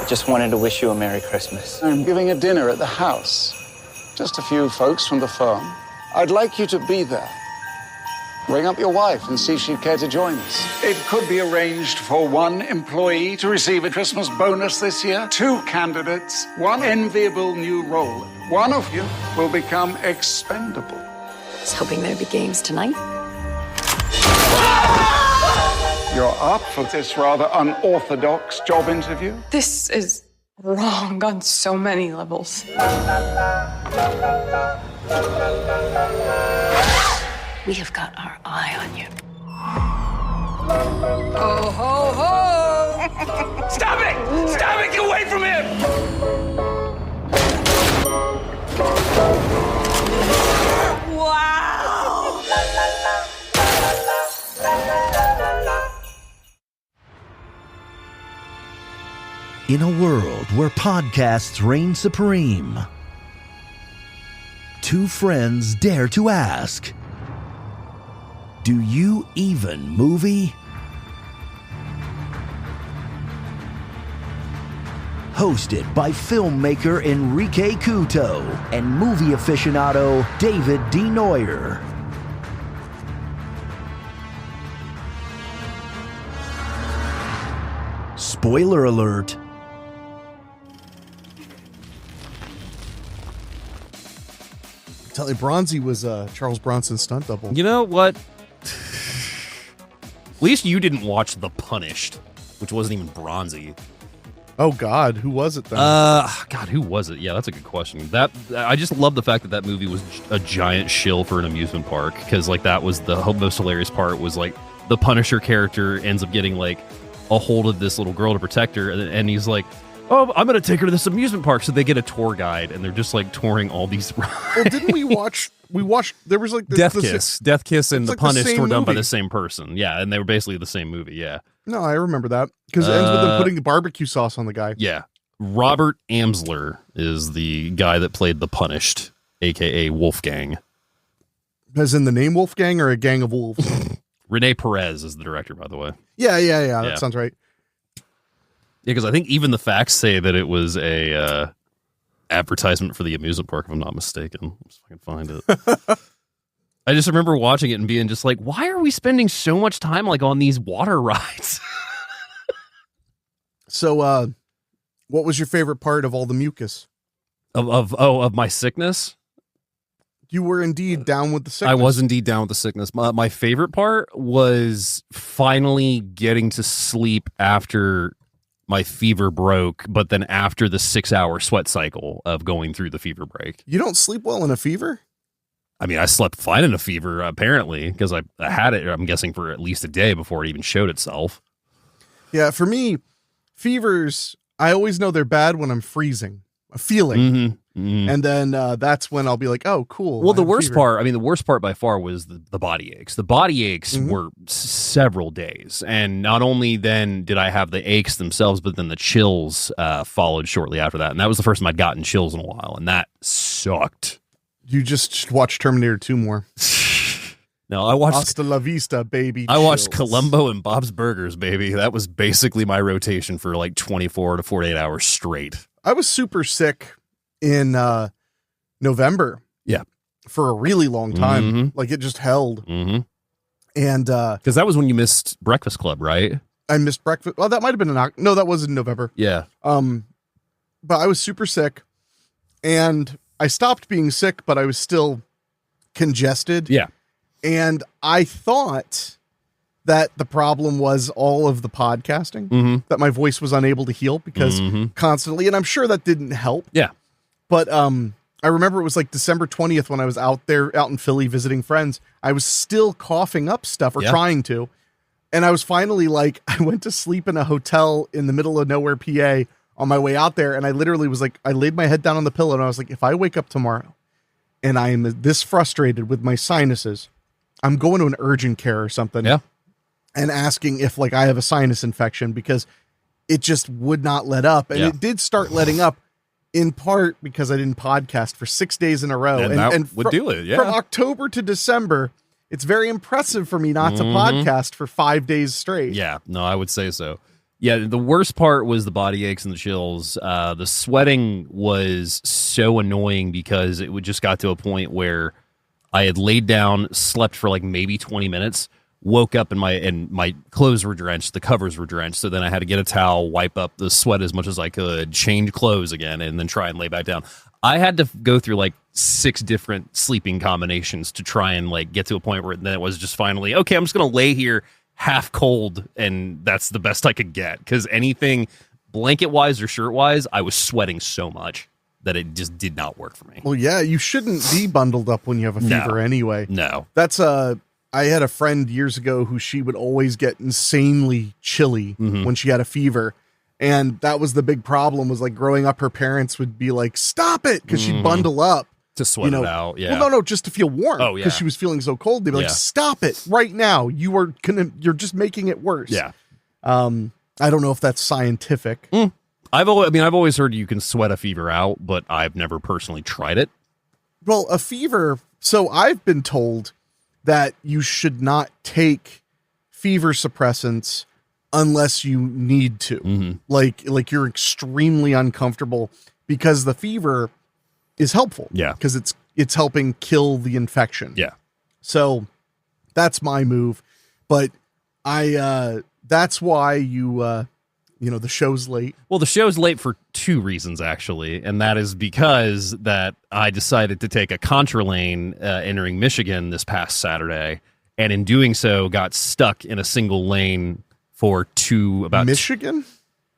I just wanted to wish you a Merry Christmas. I'm giving a dinner at the house. Just a few folks from the firm. I'd like you to be there. Ring up your wife and see if she'd care to join us. It could be arranged for one employee to receive a Christmas bonus this year, 2 candidates, one enviable new role. One of you will become expendable. I was hoping there'd be games tonight. You're up for this rather unorthodox job interview? This is wrong on so many levels. We have got our eye on you. Ho, ho, ho! Stop it! Stop it! Get away from him! Wow! In a world where podcasts reign supreme, 2 friends dare to ask, do you even movie? Hosted by filmmaker Henrique and movie aficionado David D. Neuer. Spoiler alert. Tell you, Bronzy was Charles Bronson's stunt double. You know what? At least you didn't watch The Punished, which wasn't even Bronzy. Oh God, who was it then? God, who was it? Yeah, that's a good question. That I just love the fact that that movie was a giant shill for an amusement park, because like that was the most hilarious part. Was like the Punisher character ends up getting like a hold of this little girl to protect her, and he's like, oh, I'm going to take her to this amusement park. So they get a tour guide, and they're just like touring all these rides. Well, didn't we watch? We watched. There was like Death Kiss, and The like Punished were done movie. by the same person. Yeah, and they were basically the same movie. Yeah. No, I remember that because it ends with them putting the barbecue sauce on the guy. Yeah. Robert Amsler is the guy that played The Punished, aka Wolfgang. As in the name Wolfgang or a gang of wolves? Rene Perez is the director, by the way. Yeah. That sounds right. Yeah, because I think even the facts say that it was a advertisement for the amusement park, if I'm not mistaken. Let's fucking find it. I just remember watching it and being just like, why are we spending so much time like on these water rides? So, what was your favorite part of all the mucus? Of my sickness? You were indeed down with the sickness. I was indeed down with the sickness. My favorite part was finally getting to sleep after my fever broke, but then after the 6-hour sweat cycle of going through the fever break. You don't sleep well in a fever? I mean, I slept fine in a fever, apparently, because I had it, I'm guessing, for at least a day before it even showed itself. Yeah, for me, fevers, I always know they're bad when I'm freezing, a feeling. And then that's when I'll be like, oh, cool. Well, the worst part by far was the body aches. The body aches were several days. And not only then did I have the aches themselves, but then the chills followed shortly after that. And that was the first time I'd gotten chills in a while. And that sucked. You just watched Terminator 2 more. No, I watched Hasta la vista, baby. I watched Columbo and Bob's Burgers, baby. That was basically my rotation for like 24 to 48 hours straight. I was super sick in November. Yeah. For a really long time. Like it just held. And because that was when you missed Breakfast Club, right? I missed breakfast. Well, that might have been no, that was in November. Yeah. But I was super sick and I stopped being sick, but I was still congested. Yeah. And I thought that the problem was all of the podcasting, that my voice was unable to heal because constantly, and I'm sure that didn't help. Yeah. But I remember it was like December 20th when I was out in Philly visiting friends. I was still coughing up stuff or trying to. And I was finally like, I went to sleep in a hotel in the middle of nowhere, PA on my way out there. And I literally was like, I laid my head down on the pillow and I was like, if I wake up tomorrow and I am this frustrated with my sinuses, I'm going to an urgent care or something. Yeah. And asking if like I have a sinus infection because it just would not let up. And it did start letting up in part because I didn't podcast for 6 days in a row. And would do it. Yeah. From October to December, it's very impressive for me not to podcast for 5 days straight. Yeah, no, I would say so. Yeah, the worst part was the body aches and the chills. The sweating was so annoying because it would just got to a point where I had laid down, slept for like maybe 20 minutes, woke up and my clothes were drenched, the covers were drenched. So then I had to get a towel, wipe up the sweat as much as I could, change clothes again, and then try and lay back down. I had to go through like 6 different sleeping combinations to try and like get to a point where then it was just finally, okay, I'm just going to lay here half cold, and that's the best I could get, because anything blanket wise or shirt wise, I was sweating so much that it just did not work for me. Well, yeah, you shouldn't be bundled up when you have a fever anyway. No. That's I had a friend years ago who she would always get insanely chilly when she had a fever. And that was the big problem, was like growing up, her parents would be like, stop it, because she'd bundle up. To sweat it out, yeah. Well, no, just to feel warm. Oh, yeah. Because she was feeling so cold. They'd be like, stop it right now. You're just making it worse. Yeah. I don't know if that's scientific. I've always heard you can sweat a fever out, but I've never personally tried it. Well, a fever. So I've been told that you should not take fever suppressants unless you need to. Like you're extremely uncomfortable, because the fever is helpful. Yeah. Because it's helping kill the infection. Yeah. So that's my move. But that's why the show's late. Well, the show's late for 2 reasons, actually. And that is because that I decided to take a contra lane entering Michigan this past Saturday. And in doing so, got stuck in a single lane for Michigan?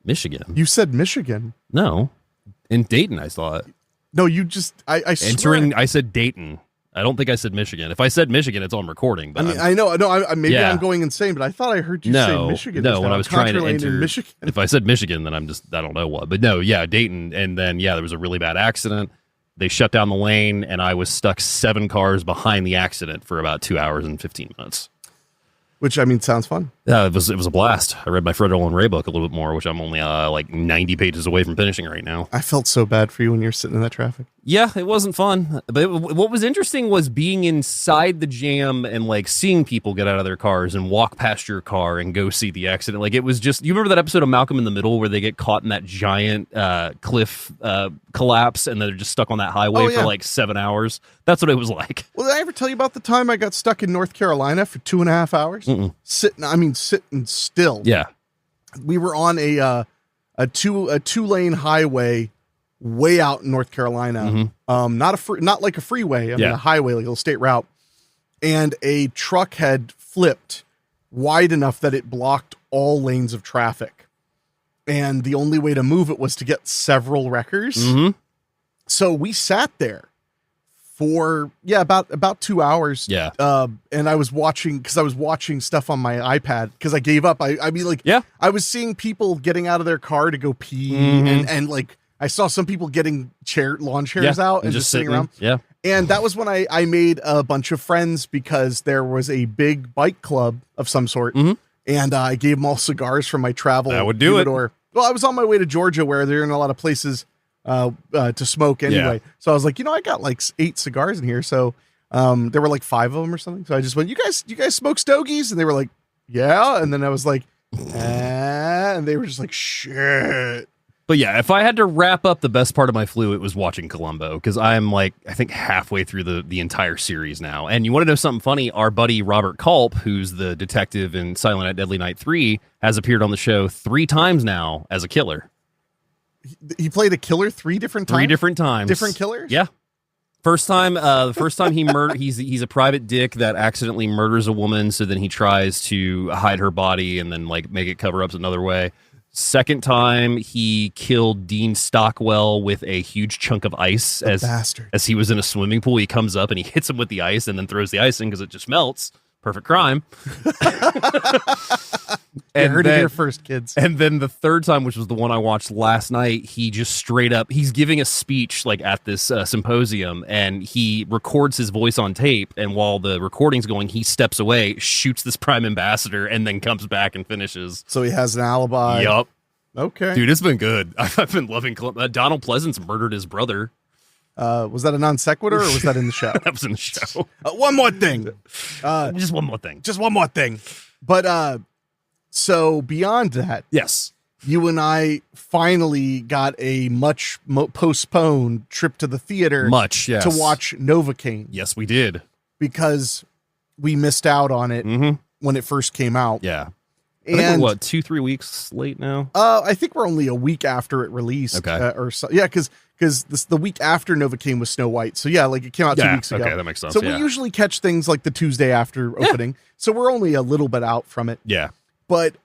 Michigan. You said Michigan. No. In Dayton, I thought. No, you just, I swear. I said Dayton. I don't think I said Michigan. If I said Michigan, it's on recording. But I know. Maybe I'm going insane, but I thought I heard you say Michigan. No, when I was trying to enter Michigan. If I said Michigan, then I don't know what. But no, yeah, Dayton. And then, there was a really bad accident. They shut down the lane, and I was stuck 7 cars behind the accident for about 2 hours and 15 minutes. Which, sounds fun. Yeah, it was a blast. I read my Fred Olin Ray book a little bit more, which I'm only like 90 pages away from finishing right now. I felt so bad for you when you're sitting in that traffic. Yeah, it wasn't fun. But what was interesting was being inside the jam and like seeing people get out of their cars and walk past your car and go see the accident. Like, it was just, you remember that episode of Malcolm in the Middle where they get caught in that giant cliff collapse and they're just stuck on that highway for like 7 hours? That's what it was like. Well, did I ever tell you about the time I got stuck in North Carolina for 2.5 hours? Sitting still. Yeah. We were on a 2-lane highway way out in North Carolina. Not like a freeway. A highway, like a little state route. And a truck had flipped wide enough that it blocked all lanes of traffic. And the only way to move it was to get several wreckers. So we sat there for about 2 hours. Yeah. And I was watching stuff on my iPad because I gave up. I was seeing people getting out of their car to go pee and like I saw some people getting lawn chairs out and just sitting around. Yeah. And that was when I made a bunch of friends because there was a big bike club of some sort. And I gave them all cigars from my travel. That would do humidor. Well, I was on my way to Georgia where there aren't a lot of places to smoke anyway. Yeah. So I was like, I got like 8 cigars in here. So there were like 5 of them or something. So I just went, you guys smoke stogies? And they were like, yeah. And then I was like, and they were just like, shit. But yeah, if I had to wrap up the best part of my flu, it was watching Columbo, because I'm like, I think halfway through the entire series now. And you want to know something funny? Our buddy Robert Culp, who's the detective in Silent Night, Deadly Night 3, has appeared on the show 3 times now as a killer. He played a killer 3 different times? 3 different times. Different killers? Yeah. The first time he murdered, he's a private dick that accidentally murders a woman, so then he tries to hide her body and then like make it cover up another way. Second time, he killed Dean Stockwell with a huge chunk of ice as he was in a swimming pool. He comes up and he hits him with the ice and then throws the ice in because it just melts. Perfect crime. And heard it here first, kids. And then the third time, which was the one I watched last night, he just straight up, he's giving a speech like at this symposium, and he records his voice on tape. And while the recording's going, he steps away, shoots this prime ambassador, and then comes back and finishes. So he has an alibi. Yup. Okay. Dude, it's been good. I've been loving Donald Pleasance murdered his brother. Was that a non sequitur or was that in the show? That was in the show. One more thing. Just one more thing. Just one more thing. But so beyond that, yes, you and I finally got a much postponed trip to the theater. Yes. To watch Novocaine. Yes, we did. Because we missed out on it when it first came out. Yeah. And I think we're, 2-3 weeks late now? I think we're only a week after it released. Okay. Or so. Yeah, because the week after Novocaine was Snow White. So yeah, like it came out 2 weeks ago. Okay, that makes sense. So we usually catch things like the Tuesday after opening. So we're only a little bit out from it. Yeah. But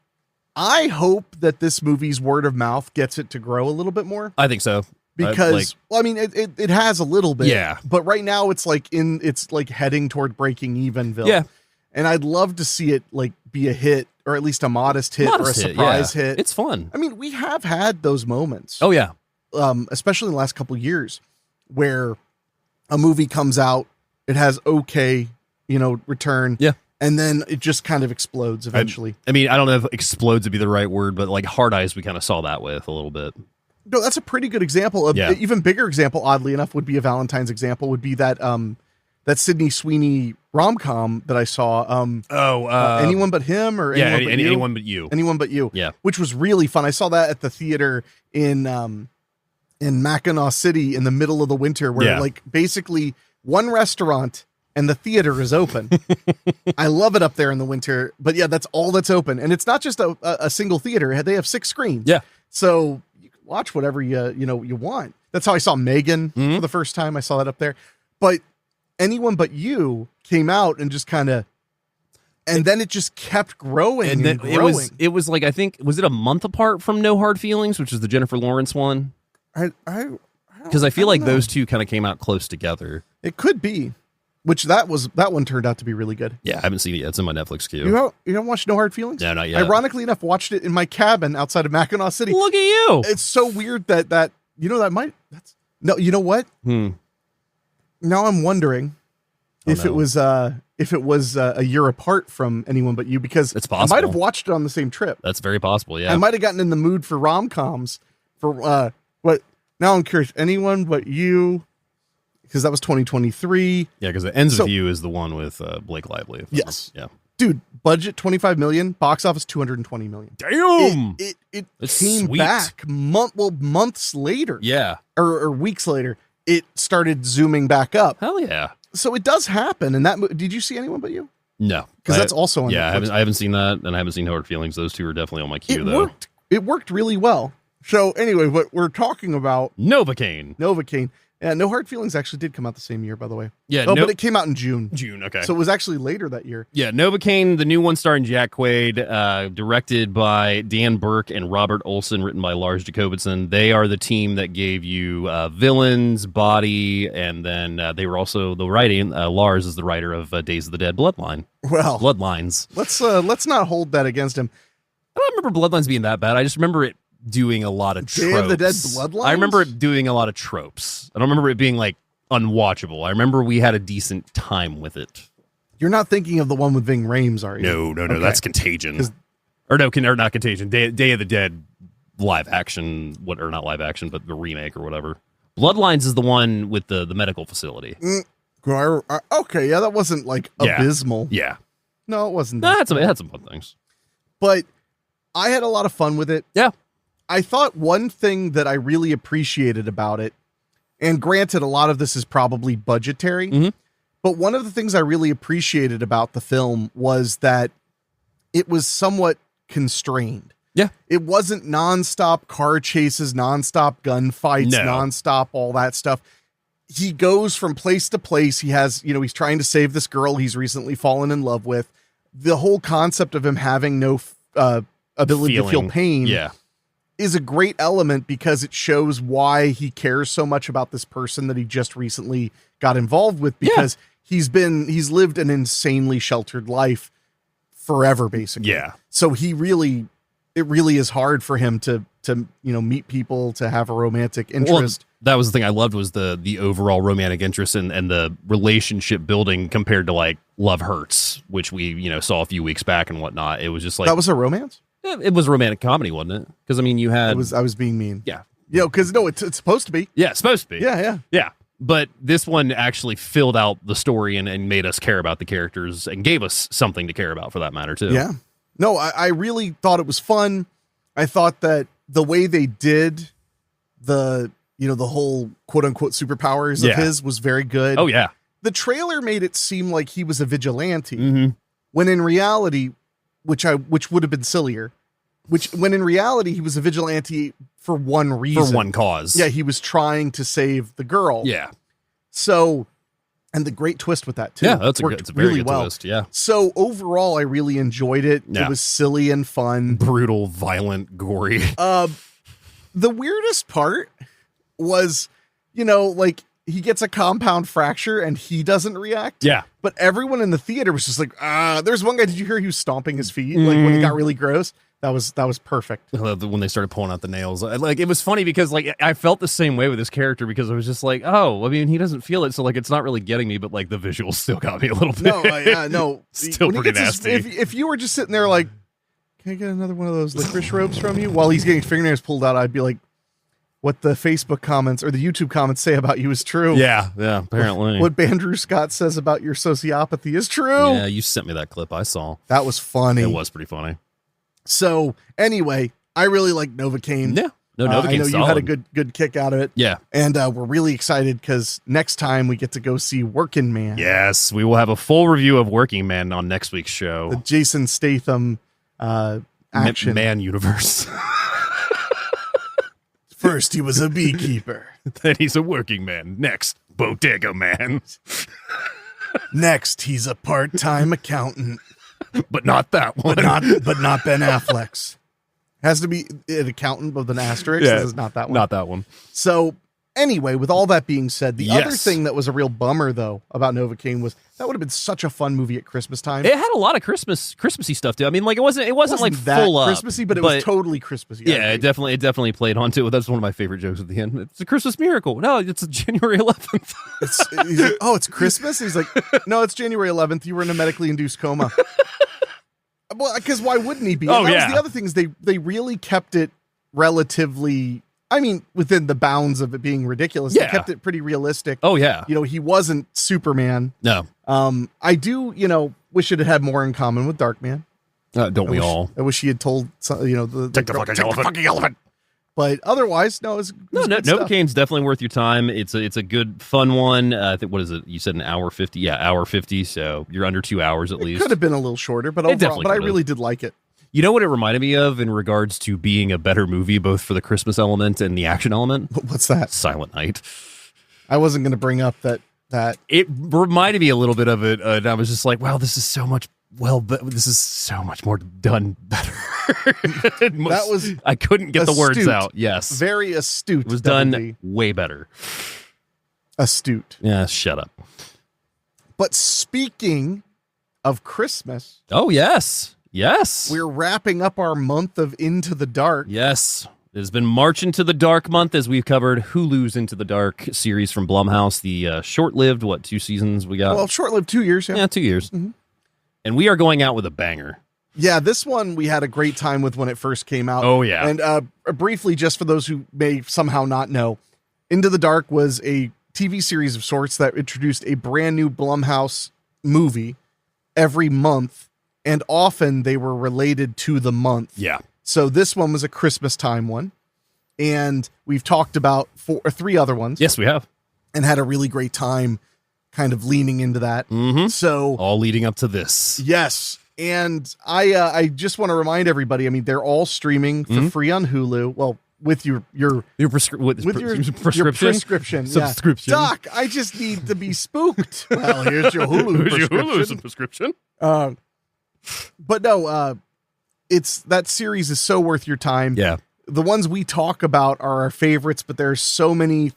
I hope that this movie's word of mouth gets it to grow a little bit more. I think so. Because well, I mean, it has a little bit. Yeah. But right now it's like heading toward breaking evenville. Yeah. And I'd love to see it like be a hit, or at least a modest hit, or a surprise hit. It's fun. I mean, we have had those moments. Oh yeah. Especially in the last couple of years, where a movie comes out, it has return. Yeah. And then it just kind of explodes eventually. I mean, I don't know if explodes would be the right word, but like Hard Eyes, we kind of saw that with a little bit. No, that's a pretty good example. Even bigger example, oddly enough, would be a Valentine's example, would be that Sydney Sweeney rom-com that I saw. Anyone But Him, or Anyone But You. Anyone But You. Yeah. Which was really fun. I saw that at the theater in Mackinac City in the middle of the winter, where like basically one restaurant and the theater is open. I love it up there in the winter, but yeah, that's all that's open. And it's not just a single theater. They have 6 screens. Yeah. So you can watch whatever you want. That's how I saw Megan for the first time. I saw that up there. But Anyone But You came out and just kind of, and then it just kept growing and growing. It was like, I think, was it a month apart from No Hard Feelings, which is the Jennifer Lawrence one? Because I feel like those two kind of came out close together. It could be. Which that one turned out to be really good. Yeah, I haven't seen it yet. It's in my Netflix queue. You don't watch No Hard Feelings? No, not yet. Ironically enough, watched it in my cabin outside of Mackinac City. Look at you. It's so weird that you know what? Now I'm wondering if it was a year apart from Anyone But You, because it's possible. I might have watched it on the same trip. That's very possible. Yeah, I might have gotten in the mood for rom-coms for what. Now I'm curious. Anyone But You. Because that was 2023. Yeah, because the Ends of You is the one with Blake Lively. Yes. Yeah. Dude, budget $25 million, box office $220 million. Damn. It came back months later. Yeah. Or weeks later. It started zooming back up. Hell yeah. So it does happen. And did you see Anyone But You? No. Because that's also on Netflix. I haven't seen that, and I haven't seen No Hard Feelings. Those two are definitely on my queue, though. It worked really well. So anyway, what we're talking about... Novocaine. Yeah, No Hard Feelings actually did come out the same year, by the way. Yeah. But it came out in June. Okay. So it was actually later that year. Yeah, Novocaine, the new one starring Jack Quaid, directed by Dan Burke and Robert Olson, written by Lars Jacobson. They are the team that gave you Villains, Body, and then they were also the writing. Lars is the writer of Days of the Dead Bloodline. Well, Bloodlines. Let's not hold that against him. I don't remember Bloodlines being that bad. I just remember it doing a lot of tropes. Day of the Dead Bloodlines? I remember it doing a lot of tropes. I don't remember it being like unwatchable. I remember we had a decent time with it. You're not thinking of the one with Ving Rhames, are you? No. Okay. That's Contagion. Or not Contagion. Day of the Dead live action, or not live action, but the remake or whatever. Bloodlines is the one with the medical facility. Okay, yeah, that wasn't like abysmal. Yeah. No, it wasn't. It had some fun things. But I had a lot of fun with it. Yeah. I thought one thing that I really appreciated about it, and granted, a lot of this is probably budgetary, but one of the things I really appreciated about the film was that it was somewhat constrained. Yeah. It wasn't nonstop car chases, nonstop gunfights, nonstop all that stuff. He goes from place to place. He has, he's trying to save this girl he's recently fallen in love with. The whole concept of him having no ability to feel pain is a great element, because it shows why he cares so much about this person that he just recently got involved with, because he's lived an insanely sheltered life forever, basically. Yeah. So it really is hard for him to meet people, to have a romantic interest. Well, that was the thing I loved, was the overall romantic interest and the relationship building compared to like Love Hurts, which we, saw a few weeks back and whatnot. It was just like, that was a romance? It was a romantic comedy, wasn't it? Because I mean, you had... I was being mean. Yeah. Because it's supposed to be. Yeah, it's supposed to be. Yeah. But this one actually filled out the story and made us care about the characters and gave us something to care about, for that matter, too. Yeah. No, I really thought it was fun. I thought that the way they did the whole quote unquote superpowers of his was very good. Oh yeah. The trailer made it seem like he was a vigilante when in reality, which would have been sillier, when in reality he was a vigilante for one reason. For one cause. Yeah. He was trying to save the girl. Yeah. So, and the great twist with that too. Yeah, it's a very good twist. Yeah. So overall, I really enjoyed it. Yeah. It was silly and fun, brutal, violent, gory. The weirdest part was, like he gets a compound fracture and he doesn't react. Yeah. But everyone in the theater was just like, there's one guy. Did you hear he was stomping his feet? Like when it got really gross. That was perfect. When they started pulling out the nails, like it was funny because like I felt the same way with this character because I was just like, oh, I mean, he doesn't feel it, so like it's not really getting me, but like the visuals still got me a little bit. No, still pretty nasty. If you were just sitting there like, can I get another one of those licorice ropes from you while he's getting fingernails pulled out? I'd be like, what the Facebook comments or the YouTube comments say about you is true. Yeah, apparently. What Bandrew Scott says about your sociopathy is true. Yeah, you sent me that clip. I saw. That was funny. It was pretty funny. So anyway, I really like Novocaine. Yeah. No, Novocaine's I know solid. you had a good kick out of it. Yeah. And we're really excited because next time we get to go see Working Man. Yes, we will have a full review of Working Man on next week's show. The Jason Statham action. Man universe. First, he was a beekeeper. Then he's a working man. Next, bodega man. Next, he's a part-time accountant. But not that one. But not Ben Affleck's. Has to be an accountant with an asterisk. Yeah, this is not that one. Not that one. So anyway, with all that being said, the other thing that was a real bummer though about Novocaine was that would have been such a fun movie at Christmas time. It had a lot of Christmassy stuff too. I mean, like it wasn't like that full Christmassy, but it was totally Christmassy. Yeah, it definitely played onto it. That's one of my favorite jokes at the end. It's a Christmas miracle. No, it's January 11th. He's like, oh, it's Christmas. He's like, no, it's January 11th. You were in a medically induced coma. Well, because why wouldn't he be? Oh, that was the other thing is they really kept it relatively, I mean, within the bounds of it being ridiculous. Yeah. They kept it pretty realistic. Oh, yeah. He wasn't Superman. No. I do, wish it had more in common with Darkman. Don't we all? I wish he had told, Take the fucking elephant. But otherwise, no, it's Novocaine's definitely worth your time. It's a good, fun one. I think, what is it? You said an hour 50. Yeah, hour 50. So you're under 2 hours at least. Could have been a little shorter, but overall, I really did like it. You know what it reminded me of in regards to being a better movie, both for the Christmas element and the action element? What's that? Silent Night. I wasn't going to bring up that. It reminded me a little bit of it. And I was just like, wow, this is so much. Well, this is so much more done better. That was I couldn't get astute. the words out. Yes. Very astute. It was done way better. Astute. Yeah, shut up. But speaking of Christmas. Oh, yes. Yes. We're wrapping up our month of Into the Dark. Yes. It has been March into the Dark month as we've covered Hulu's Into the Dark series from Blumhouse. The short-lived, 2 seasons we got? Well, short-lived 2 years. Yeah, 2 years. Mm-hmm. And we are going out with a banger. Yeah, this one we had a great time with when it first came out. Oh, yeah. And briefly, just for those who may somehow not know, Into the Dark was a TV series of sorts that introduced a brand new Blumhouse movie every month, and often they were related to the month. Yeah. So this one was a Christmas time one, and we've talked about 3 other ones. Yes, we have. And had a really great time kind of leaning into that. Mm-hmm. So all leading up to this. Yes. And I just want to remind everybody, I mean, they're all streaming for free on Hulu. Well, with your prescription. Subscription. Yeah. Doc, I just need to be spooked. Well, here's your Hulu prescription. But no, it's that series is so worth your time. Yeah. The ones we talk about are our favorites, but there's so many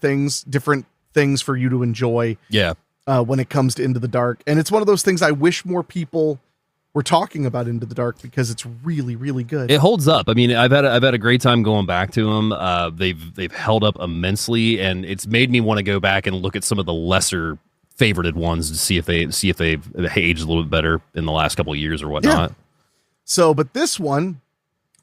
different things for you to enjoy. Yeah. When it comes to Into the Dark. And it's one of those things I wish more people were talking about Into the Dark because it's really, really good. It holds up. I mean, I've had a great time going back to them. They've held up immensely, and it's made me want to go back and look at some of the lesser favorited ones to see if they've aged a little bit better in the last couple of years or whatnot. Yeah. So, but this one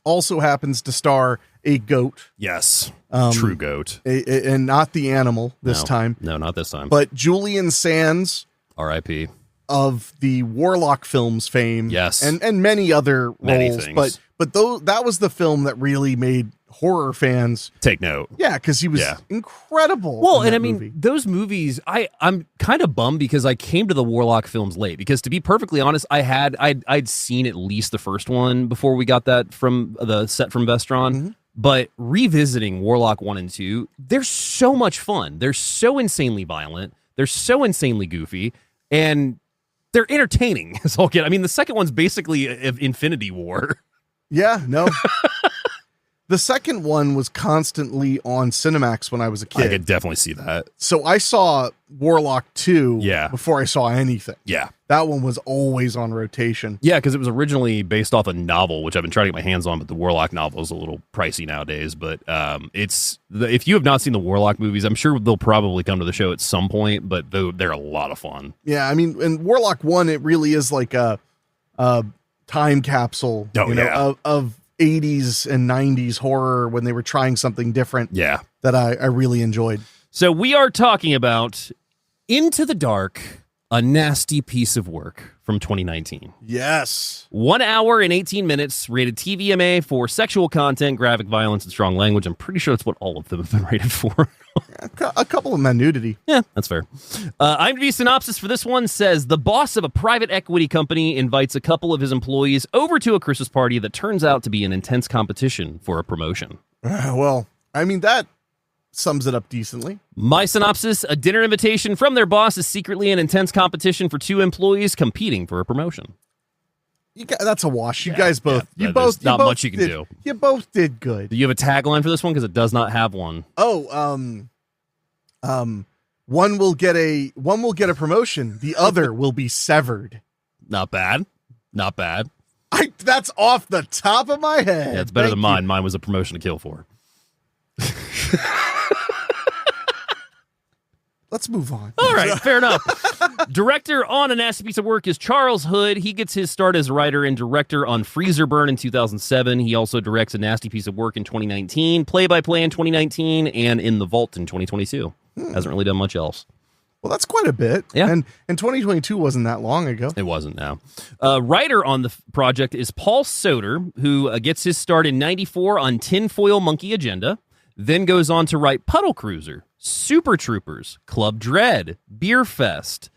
also happens to star a goat. Yes. True goat. And not the animal this time. No, not this time. But Julian Sands. R.I.P. of the Warlock films fame. Yes. And many other Many roles. things. But that was the film that really made horror fans take note. Yeah, because he was incredible. Well, and I movie. mean, those movies, I'm kind of bummed because I came to the Warlock films late. Because to be perfectly honest, I'd seen at least the first one before we got that from the set from Vestron. Mm-hmm. But revisiting Warlock 1 and 2, they're so much fun. They're so insanely violent. They're so insanely goofy. And they're entertaining. I mean, the second one's basically an Infinity War. Yeah, no. The second one was constantly on Cinemax when I was a kid. I could definitely see that. So I saw Warlock 2 before I saw anything. Yeah. That one was always on rotation. Yeah, because it was originally based off a novel, which I've been trying to get my hands on, but the Warlock novel is a little pricey nowadays. But if you have not seen the Warlock movies, I'm sure they'll probably come to the show at some point, but they're a lot of fun. Yeah, I mean, in Warlock 1, it really is like a time capsule of 80s and 90s horror when they were trying something different. Yeah. That I really enjoyed. So we are talking about Into the Dark, a nasty piece of work from 2019. Yes. 1 hour and 18 minutes, rated TVMA for sexual content, graphic violence, and strong language. I'm pretty sure that's what all of them have been rated for. A couple of them had nudity. Yeah, that's fair. IMDb synopsis for this one says, the boss of a private equity company invites a couple of his employees over to a Christmas party that turns out to be an intense competition for a promotion. Well, I mean, that sums it up decently. My synopsis, a dinner invitation from their boss is secretly an intense competition for two employees competing for a promotion. That's a wash. You guys both. There's not much you can do. You both did good. Do you have a tagline for this one? Because it does not have one. Oh, one will get a promotion. The other will be severed. Not bad. Not bad. That's off the top of my head. Yeah, it's better than mine. Mine was a promotion to kill for. Let's move on. All right, fair enough. Director on A Nasty Piece of Work is Charles Hood. He gets his start as writer and director on Freezer Burn in 2007. He also directs A Nasty Piece of Work in 2019, Play-by-Play in 2019, and In the Vault in 2022. Hasn't really done much else. Well, that's quite a bit. Yeah. And 2022 wasn't that long ago. It wasn't, no. Writer on the project is Paul Soter, who gets his start in 94 on Tinfoil Monkey Agenda, then goes on to write Puddle Cruiser, Super Troopers, Club Dread, Beer Fest,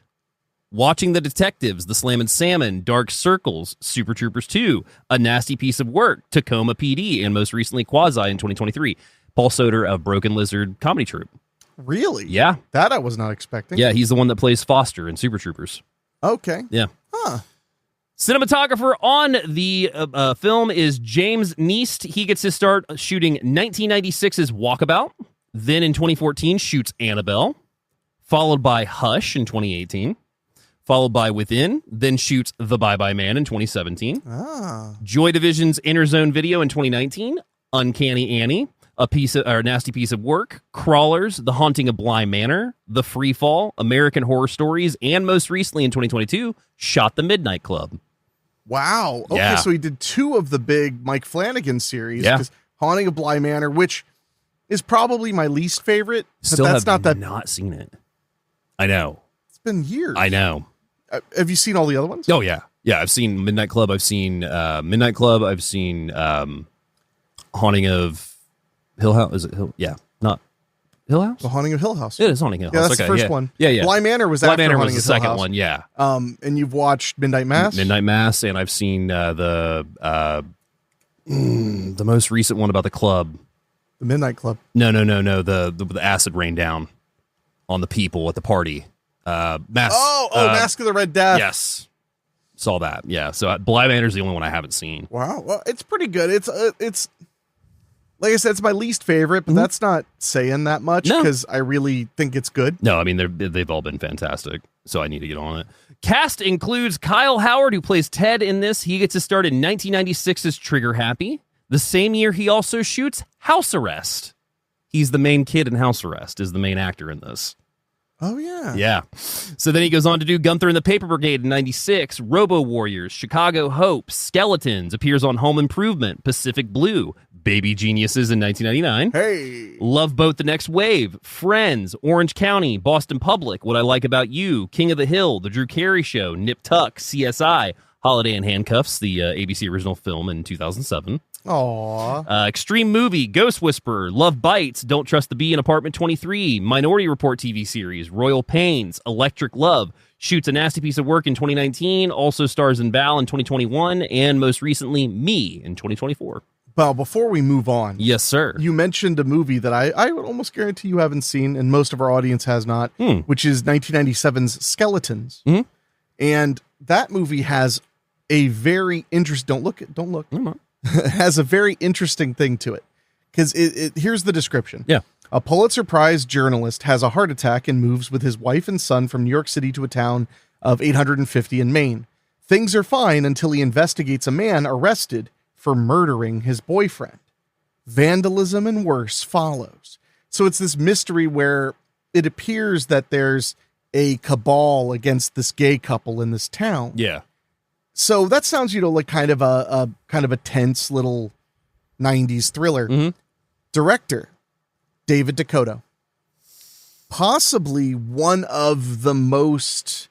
Watching the Detectives, The Slammin' Salmon, Dark Circles, Super Troopers 2, A Nasty Piece of Work, Tacoma PD, and most recently Quasi in 2023. Paul Soter of Broken Lizard Comedy Troupe. Really? Yeah. That I was not expecting. Yeah, he's the one that plays Foster in Super Troopers. Okay. Yeah. Huh. Cinematographer on the film is James Neist. He gets his start shooting 1996's Walkabout. Then in 2014, shoots Annabelle. Followed by Hush in 2018. Followed by Within. Then shoots The Bye-Bye Man in 2017. Joy Division's Inner Zone Video in 2019. Uncanny Annie. A Nasty Piece of Work, Crawlers, The Haunting of Bly Manor, The Free Fall, American Horror Stories, and most recently in 2022, Shot the Midnight Club. Wow. Okay, Yeah. so he did two of the big Mike Flanagan series. Yeah. 'Cause Haunting of Bly Manor, which is probably my least favorite. But Still that's have not seen it. I know. It's been years. I know. Have you seen all the other ones? Oh, yeah. Yeah, I've seen Midnight Club. I've seen Midnight Club. I've seen Haunting of Hill House. Is it Hill? Yeah. Not Hill House? The Haunting of Hill House. It is Haunting Hill House. Yeah, that's the first one. Yeah, yeah. Bly Manor was Bly after Manor Haunting was of the Hill second House. one, yeah. And you've watched Midnight Mass? Midnight Mass, and I've seen the most recent one about the club. The Midnight Club. No. The acid rain down on the people at the party. Mask of the Red Death. Yes. Saw that. Yeah. So Bly Manor's the only one I haven't seen. Wow. Well, it's pretty good. It's like I said, it's my least favorite, but that's not saying that much because I really think it's good. No, I mean, they've all been fantastic, so I need to get on it. Cast includes Kyle Howard, who plays Ted in this. He gets his start in 1996's Trigger Happy. The same year, he also shoots House Arrest. He's the main kid in House Arrest, is the main actor in this. Oh, yeah. Yeah. So then he goes on to do Gunther and the Paper Brigade in 96, Robo Warriors, Chicago Hope, Skeletons, appears on Home Improvement, Pacific Blue, Baby Geniuses in 1999. Hey. Love Boat The Next Wave, Friends, Orange County, Boston Public, What I Like About You, King of the Hill, The Drew Carey Show, Nip Tuck, CSI, Holiday in Handcuffs, the ABC original film in 2007. Aww. Extreme Movie, Ghost Whisperer, Love Bites, Don't Trust the Bee in Apartment 23, Minority Report TV series, Royal Pains, Electric Love, shoots a nasty piece of work in 2019, also stars in Val in 2021, and most recently, Me in 2024. Well, before we move on. Yes, sir. You mentioned a movie that I would almost guarantee you haven't seen, and most of our audience has not, which is 1997's Skeletons. Mm-hmm. And that movie has a very interesting, don't look. Mm-hmm. Has a very interesting thing to it. Because here's the description. Yeah. A Pulitzer Prize journalist has a heart attack and moves with his wife and son from New York City to a town of 850 in Maine. Things are fine until he investigates a man arrested for murdering his boyfriend. Vandalism and worse follows. So it's this mystery where it appears that there's a cabal against this gay couple in this town. Yeah. So that sounds, like kind of a tense little 90s thriller. Mm-hmm. Director, David Dakota. Possibly one of the most,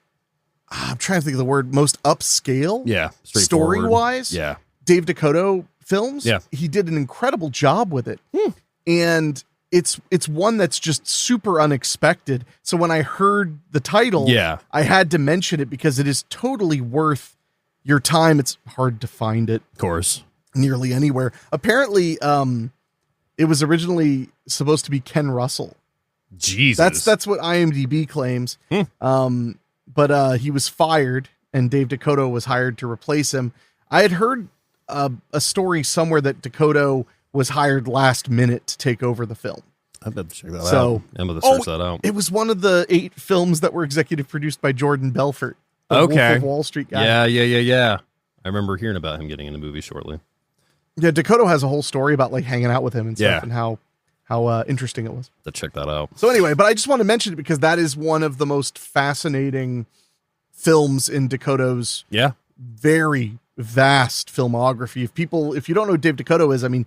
I'm trying to think of the word, most upscale. Yeah. Story-wise. Yeah. Dave Dakota films. Yeah. He did an incredible job with it. And it's one that's just super unexpected. So when I heard the title, I had to mention it because it is totally worth your time. It's hard to find it, of course, nearly anywhere. Apparently, it was originally supposed to be Ken Russell. Jesus, that's what IMDb claims. But he was fired, and Dave Dakota was hired to replace him. I had heard a story somewhere that Dakota was hired last minute to take over the film. I bet to check that out. I'm going to search that out. It was one of the 8 films that were executive produced by Jordan Belfort. Okay. Wolf of Wall Street guy. Yeah. I remember hearing about him getting in the movie shortly. Yeah, Dakota has a whole story about like hanging out with him and stuff and how interesting it was. To check that out. So anyway, but I just want to mention it because that is one of the most fascinating films in Dakota's very vast filmography. If you don't know who Dave Dakota is, I mean,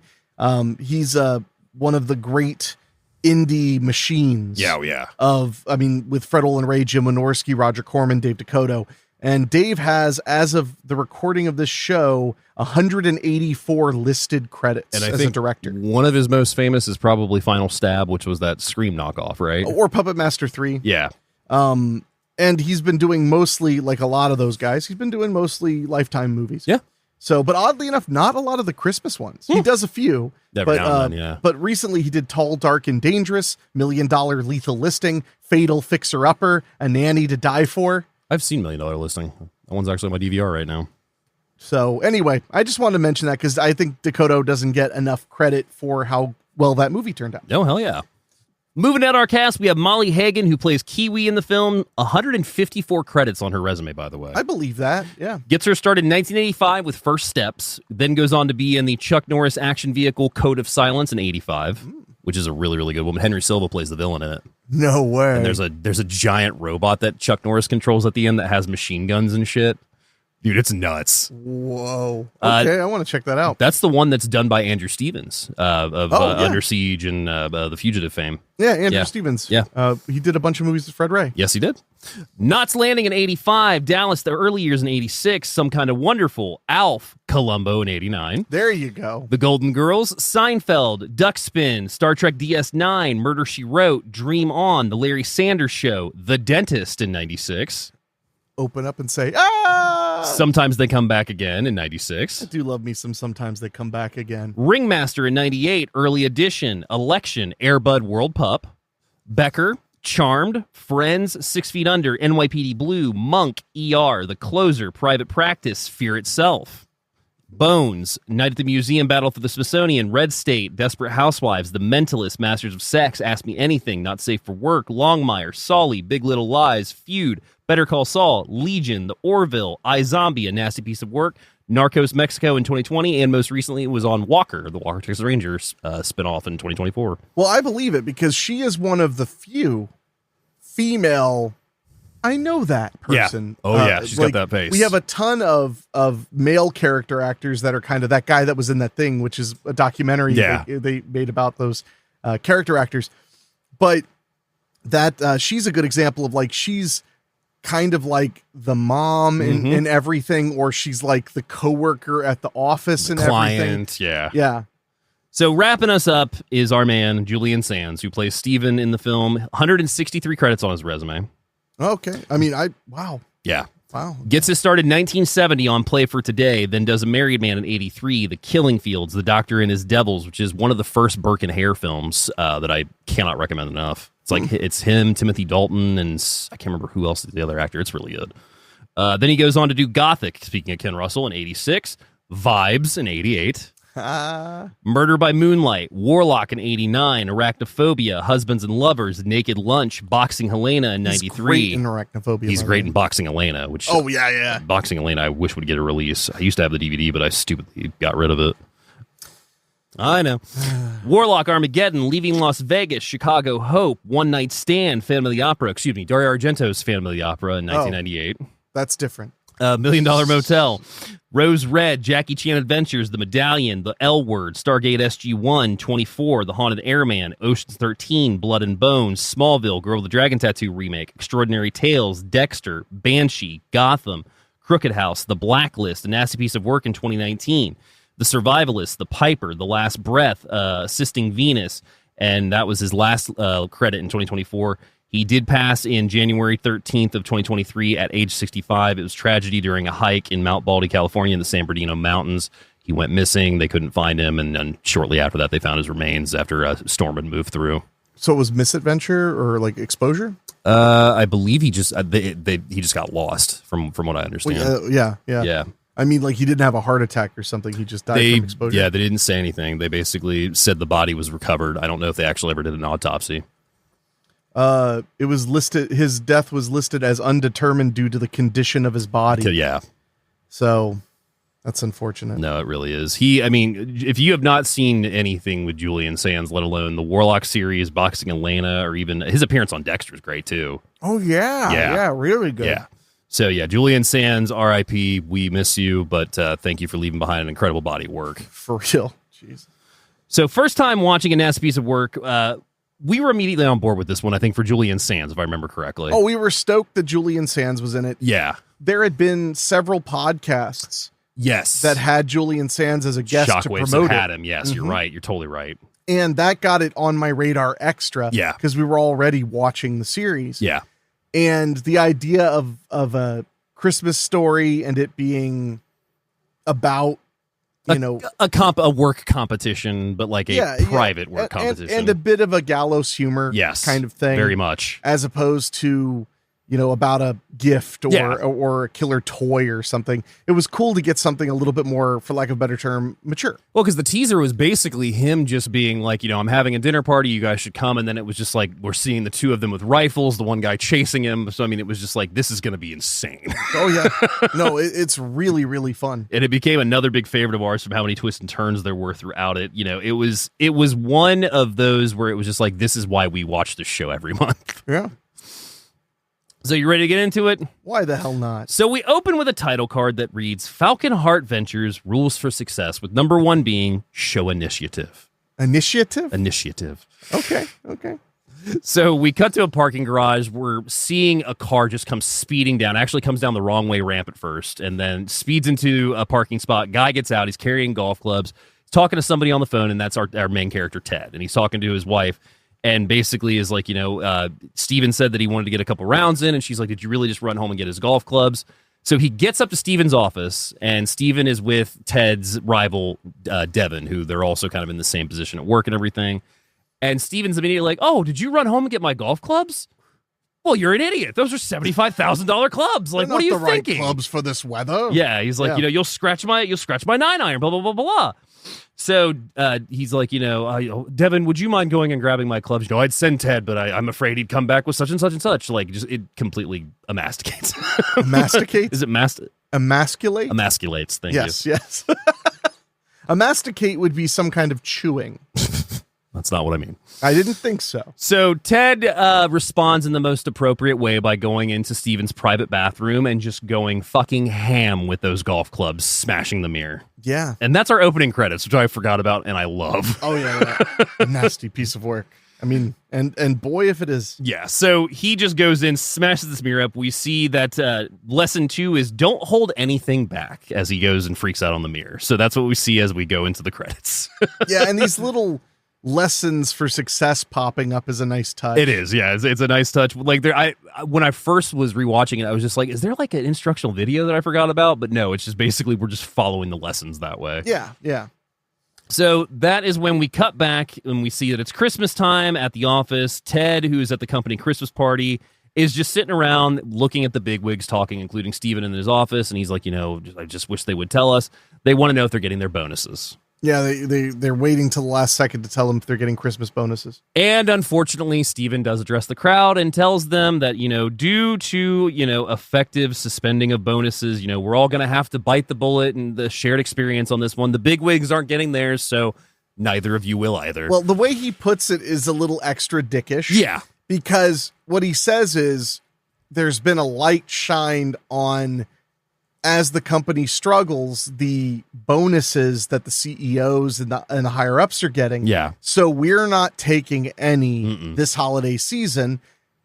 he's one of the great indie machines. With Fred Olen Ray, Jim Wynorski, Roger Corman, Dave Dakota. And Dave has, as of the recording of this show, 184 listed credits as a director. One of his most famous is probably Final Stab, which was that Scream knockoff, right? Or Puppet Master 3. Yeah. And he's been doing mostly, like a lot of those guys, he's been doing mostly Lifetime movies. Yeah. So, but oddly enough, not a lot of the Christmas ones. He does a few. But recently he did Tall, Dark, and Dangerous, $1 Million Lethal Listing, Fatal Fixer-Upper, A Nanny to Die For. I've seen $1 Million Listing. That one's actually on my DVR right now. So anyway, I just wanted to mention that because I think Dakota doesn't get enough credit for how well that movie turned out. Oh, hell yeah. Moving down our cast, we have Molly Hagan, who plays Kiwi in the film. 154 credits on her resume, by the way. I believe that, yeah. Gets her started in 1985 with First Steps, then goes on to be in the Chuck Norris action vehicle Code of Silence in 85, which is a really, really good woman. Henry Silva plays the villain in it. No way. And there's a giant robot that Chuck Norris controls at the end that has machine guns and shit. Dude, it's nuts. Whoa. Okay, I want to check that out. That's the one that's done by Andrew Stevens of Under Siege and The Fugitive fame. Yeah, Andrew Stevens. Yeah. He did a bunch of movies with Fred Ray. Yes, he did. Knots Landing in 85, Dallas the early years in 86, Some Kind of Wonderful, Alf, Columbo in 89. There you go. The Golden Girls, Seinfeld, Duckspin, Star Trek DS9, Murder, She Wrote, Dream On, The Larry Sanders Show, The Dentist in 96. Open up and say, ah! Sometimes They Come Back Again in 96. I do love me Sometimes They Come Back Again. Ringmaster in 98, Early Edition, Election, Airbud World Pup, Becker, Charmed, Friends, 6 Feet Under, NYPD Blue, Monk, ER, The Closer, Private Practice, Fear Itself, Bones, Night at the Museum, Battle for the Smithsonian, Red State, Desperate Housewives, The Mentalist, Masters of Sex, Ask Me Anything, Not Safe for Work, Longmire, Solly, Big Little Lies, Feud, Better Call Saul, Legion, The Orville, iZombie, A Nasty Piece of Work, Narcos Mexico in 2020, and most recently it was on Walker, the Walker Texas Rangers spinoff in 2024. Well, I believe it because she is one of the few female, I know that person. Yeah. Oh, yeah. She's got that face. We have a ton of male character actors that are kind of that guy that was in That Thing, which is a documentary they made about those character actors. But that she's a good example of like, she's kind of like the mom in everything, or she's like the coworker at the office and client, everything. Yeah. So wrapping us up is our man, Julian Sands, who plays Steven in the film. 163 credits on his resume. Okay. I mean, wow. Yeah. Wow. Gets his start in 1970 on Play for Today, then does A Married Man in 83, The Killing Fields, The Doctor and His Devils, which is one of the first Burke and Hare films that I cannot recommend enough. It's like, it's him, Timothy Dalton, and I can't remember who else is the other actor. It's really good. Then he goes on to do Gothic, speaking of Ken Russell, in 86, Vibes in 88, Murder by Moonlight, Warlock in 89, Arachnophobia, Husbands and Lovers, Naked Lunch, Boxing Helena in 93. He's great in Arachnophobia. He's great in Boxing Helena, which Boxing Helena I wish would get a release. I used to have the DVD, but I stupidly got rid of it. I know. Warlock, Armageddon, Leaving Las Vegas, Chicago Hope, One Night Stand, Phantom of the Opera, Dario Argento's Phantom of the Opera in 1998. That's different. $1 Million Motel, Rose Red, Jackie Chan Adventures, The Medallion, The L Word, Stargate SG-1, 24, The Haunted Airman, Ocean's 13, Blood and Bones, Smallville, Girl with the Dragon Tattoo remake, Extraordinary Tales, Dexter, Banshee, Gotham, Crooked House, The Blacklist, A Nasty Piece of Work in 2019, The Survivalist, The Piper, The Last Breath, Assisting Venus, and that was his last credit in 2024. He did pass in January 13th of 2023 at age 65. It was tragedy during a hike in Mount Baldy, California, in the San Bernardino Mountains. He went missing. They couldn't find him, and then shortly after that, they found his remains after a storm had moved through. So it was misadventure or like exposure? I believe he just he just got lost from what I understand. Well, yeah. I mean, like he didn't have a heart attack or something. He just died from exposure. Yeah, they didn't say anything. They basically said the body was recovered. I don't know if they actually ever did an autopsy. It was listed. His death was listed as undetermined due to the condition of his body. Yeah. So that's unfortunate. No, it really is. If you have not seen anything with Julian Sands, let alone the Warlock series, Boxing Elena, or even his appearance on Dexter is great too. Oh yeah, really good. Yeah. So yeah, Julian Sands, R.I.P. We miss you, but thank you for leaving behind an incredible body of work. For real. Jeez. So first time watching a nasty piece of work. We were immediately on board with this one, I think, for Julian Sands, if I remember correctly. Oh, we were stoked that Julian Sands was in it. Yeah. There had been several podcasts that had Julian Sands as a guest to promote had him. Yes, You're right. You're totally right. And that got it on my radar extra. Yeah. Because we were already watching the series. Yeah. And the idea of a Christmas story and it being about a work competition, but like a private work competition, and a bit of a gallows humor, kind of thing, very much, as opposed to about a gift or a killer toy or something. It was cool to get something a little bit more, for lack of a better term, mature. Well, because the teaser was basically him just being like, I'm having a dinner party, you guys should come, and then it was just like we're seeing the two of them with rifles, the one guy chasing him. So I mean, it was just like this is going to be insane. Oh yeah, no, it's really really fun, and it became another big favorite of ours from how many twists and turns there were throughout it. It was one of those where it was just like this is why we watch this show every month. Yeah. So you ready to get into it? Why the hell not? So we open with a title card that reads Falcon Heart Ventures Rules for Success, with number 1 being Show Initiative. Initiative? Initiative. Okay. So we cut to a parking garage. We're seeing a car just come speeding down. Actually comes down the wrong way ramp at first and then speeds into a parking spot. Guy gets out. He's carrying golf clubs. He's talking to somebody on the phone, and that's our main character, Ted. And he's talking to his wife. And basically is like, Steven said that he wanted to get a couple rounds in. And she's like, did you really just run home and get his golf clubs? So he gets up to Steven's office, and Steven is with Ted's rival, Devin, who they're also kind of in the same position at work and everything. And Steven's immediately like, oh, did you run home and get my golf clubs? Well, you're an idiot. Those are $75,000 clubs. Like, what are you thinking? Right clubs for this weather. Yeah. He's like, you'll scratch my 9-iron, blah, blah, blah, blah. So he's like, Devin, would you mind going and grabbing my clubs? I'd send Ted, but I'm afraid he'd come back with such and such and such. Like, just it completely emasculates. Emasticate? Is it emasculate? Emasculates. Thank you. Yes. Emasticate would be some kind of chewing. That's not what I mean. I didn't think so. So Ted responds in the most appropriate way by going into Steven's private bathroom and just going fucking ham with those golf clubs, smashing the mirror. Yeah. And that's our opening credits, which I forgot about and I love. Oh, yeah. Nasty piece of work. I mean, and boy, if it is. Yeah, so he just goes in, smashes this mirror up. We see that lesson 2 is don't hold anything back as he goes and freaks out on the mirror. So that's what we see as we go into the credits. Yeah, and these little lessons for success popping up is a nice touch. It is, yeah. It's a nice touch. Like when I first was rewatching it, I was just like, is there like an instructional video that I forgot about? But no, it's just basically we're just following the lessons that way. Yeah, yeah. So that is when we cut back and we see that it's Christmas time at the office. Ted, who's at the company Christmas party, is just sitting around looking at the bigwigs talking, including Steven in his office. And he's like, I just wish they would tell us. They want to know if they're getting their bonuses. Yeah, they're waiting till the last second to tell them if they're getting Christmas bonuses. And unfortunately, Steven does address the crowd and tells them that, due to, effective suspending of bonuses, we're all going to have to bite the bullet and the shared experience on this one. The bigwigs aren't getting theirs, so neither of you will either. Well, the way he puts it is a little extra dickish. Yeah. Because what he says is there's been a light shined on, as the company struggles, the bonuses that the CEOs and the higher ups are getting. Yeah. So we're not taking any this holiday season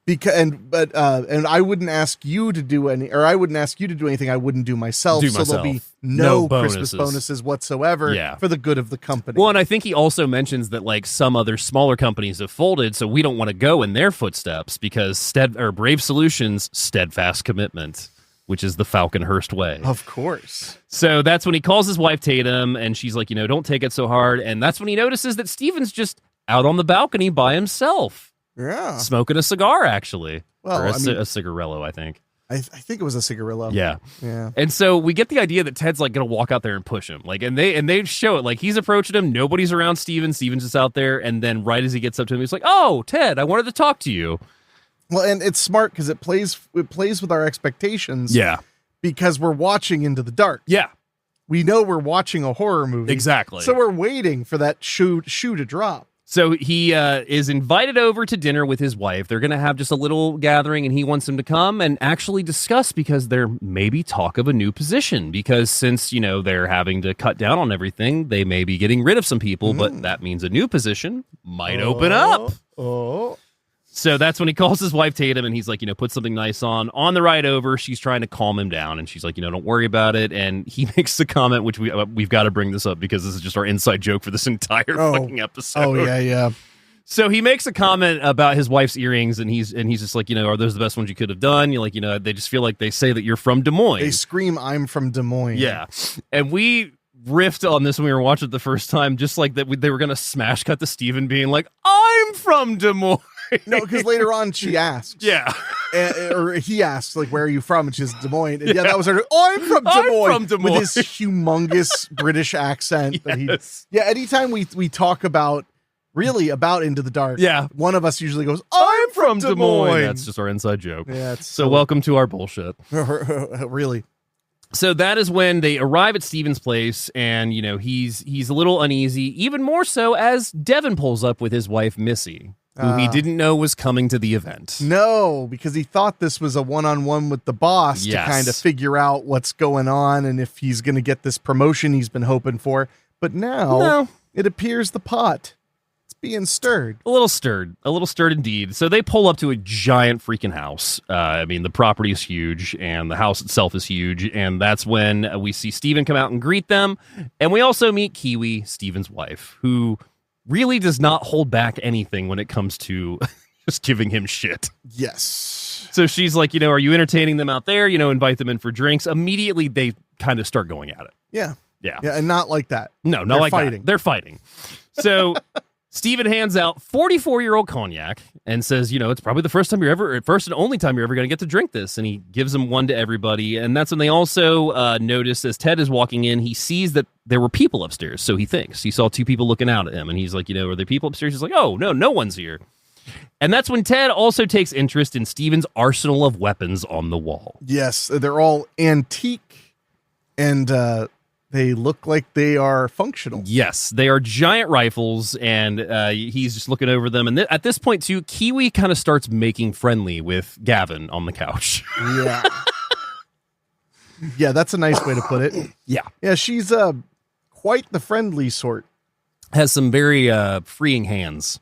but I wouldn't ask you to do any, or I wouldn't ask you to do anything I wouldn't do myself. So there'll be no Christmas bonuses whatsoever for the good of the company. Well, and I think he also mentions that like some other smaller companies have folded, so we don't want to go in their footsteps because Brave Solutions' steadfast commitment, which is the Falconhurst way. Of course. So that's when he calls his wife Tatum, and she's like, don't take it so hard. And that's when he notices that Steven's just out on the balcony by himself. Yeah. Smoking a cigar, actually. Well, or a cigarillo, I think. I think it was a cigarillo. Yeah. Yeah. And so we get the idea that Ted's like going to walk out there and push him. Like, and they show it. Like, he's approaching him. Nobody's around Steven. Steven's just out there. And then right as he gets up to him, he's like, oh, Ted, I wanted to talk to you. Well, and it's smart because it plays with our expectations. Yeah. Because we're watching into the dark. Yeah. We know we're watching a horror movie. Exactly. So we're waiting for that shoe to drop. So he is invited over to dinner with his wife. They're going to have just a little gathering, and he wants him to come and actually discuss because there may be talk of a new position. Because since, they're having to cut down on everything, they may be getting rid of some people, but that means a new position might open up. Oh. So that's when he calls his wife Tatum, and he's like, put something nice on the ride over. She's trying to calm him down, and she's like, don't worry about it. And he makes the comment, which we've got to bring this up because this is just our inside joke for this entire fucking episode. Oh yeah. So he makes a comment about his wife's earrings, and he's just like, are those the best ones you could have done? You're like, they just feel like they say that you're from Des Moines. They scream, "I'm from Des Moines." Yeah, and we riffed on this when we were watching it the first time, just like that they were going to smash cut to Steven being like, "I'm from Des Moines." No, because later on she asks. Yeah. Or he asks, like, where are you from? And she's Des Moines. And yeah, that was her. Oh, I'm from Des Moines. I'm from Des Moines. With his humongous British accent. Yes. Anytime we talk about Into the Dark, one of us usually goes, I'm from Des Moines. That's just our inside joke. Yeah. It's so welcome to our bullshit. Really. So that is when they arrive at Steven's place, and he's a little uneasy, even more so as Devin pulls up with his wife Missy, who he didn't know was coming to the event. No, because he thought this was a one-on-one with the boss Yes. to kind of figure out what's going on and if he's going to get this promotion he's been hoping for. But now it appears the pot it's being stirred. A little stirred indeed. So they pull up to a giant freaking house. The property is huge, and the house itself is huge, and that's when we see Steven come out and greet them, and we also meet Kiwi, Steven's wife, who really does not hold back anything when it comes to just giving him shit. Yes. So she's like, are you entertaining them out there? Invite them in for drinks. Immediately, they kind of start going at it. Yeah. Yeah. Yeah, and not like that. No, not like that. They're fighting. So Steven hands out 44-year-old cognac and says, it's probably the first and only time you're ever going to get to drink this. And he gives them one to everybody. And that's when they also notice, as Ted is walking in, he sees that there were people upstairs. So he thinks he saw two people looking out at him. And he's like, are there people upstairs? He's like, oh, no one's here. And that's when Ted also takes interest in Steven's arsenal of weapons on the wall. Yes, they're all antique and They look like they are functional. Yes, they are giant rifles, and he's just looking over them. And at this point, too, Kiwi kind of starts making friendly with Gavin on the couch. Yeah. Yeah, that's a nice way to put it. Yeah. Yeah, she's quite the friendly sort. Has some very freeing hands.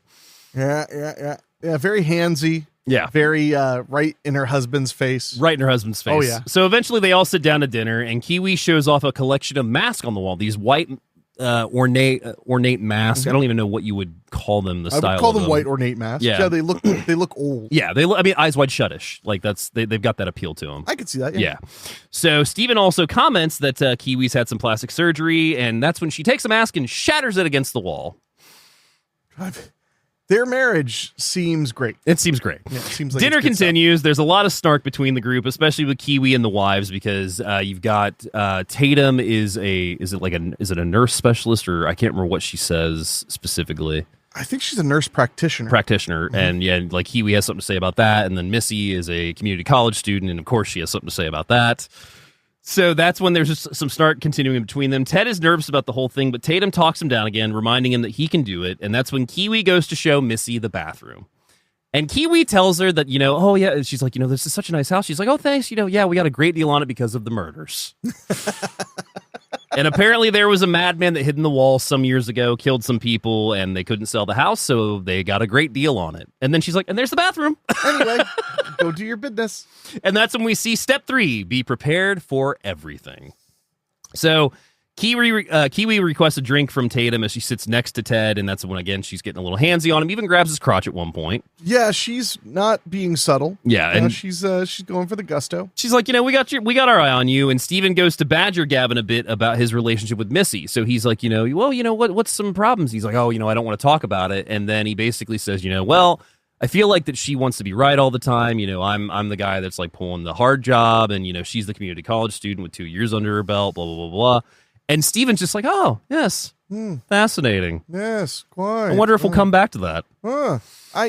Yeah, very handsy. Yeah. Very right in her husband's face. Right in her husband's face. Oh, yeah. So eventually they all sit down to dinner, and Kiwi shows off a collection of masks on the wall. These white, ornate masks. I don't even know what you would call them. I would call them white ornate masks. Yeah, they look old. Yeah, they look. I mean, eyes wide shutish. Like they've got that appeal to them. I could see that. Yeah. So Steven also comments that Kiwi's had some plastic surgery, and that's when she takes the mask and shatters it against the wall. Their marriage seems great. It seems great. Yeah, it seems like dinner continues. There's a lot of snark between the group, especially with Kiwi and the wives, because you've got Tatum is it a nurse specialist, or I can't remember what she says specifically. I think she's a nurse practitioner. Mm-hmm. And yeah, like Kiwi has something to say about that, and then Missy is a community college student, and of course she has something to say about that. So that's when there's just some snark continuing between them. Ted is nervous about the whole thing, but Tatum talks him down again, reminding him that he can do it. And that's when Kiwi goes to show Missy the bathroom. And Kiwi tells her that, oh, yeah. She's like, this is such a nice house. She's like, oh, thanks. Yeah, we got a great deal on it because of the murders. And apparently there was a madman that hid in the wall some years ago, killed some people, and they couldn't sell the house, so they got a great deal on it. And then she's like, and there's the bathroom. Anyway, go do your business. And that's when we see step 3, be prepared for everything. So Kiwi requests a drink from Tatum as she sits next to Ted, and that's when, again, she's getting a little handsy on him, even grabs his crotch at one point. Yeah, she's not being subtle. Yeah, and she's going for the gusto. She's like, we got our eye on you, and Steven goes to badger Gavin a bit about his relationship with Missy. So he's like, what's some problems? He's like, I don't want to talk about it. And then he basically says, I feel like that she wants to be right all the time. I'm the guy that's like pulling the hard job, and she's the community college student with 2 years under her belt, blah, blah, blah, blah. And Steven's just like, oh, yes, fascinating. Yes, quite. I wonder if we'll come back to that. I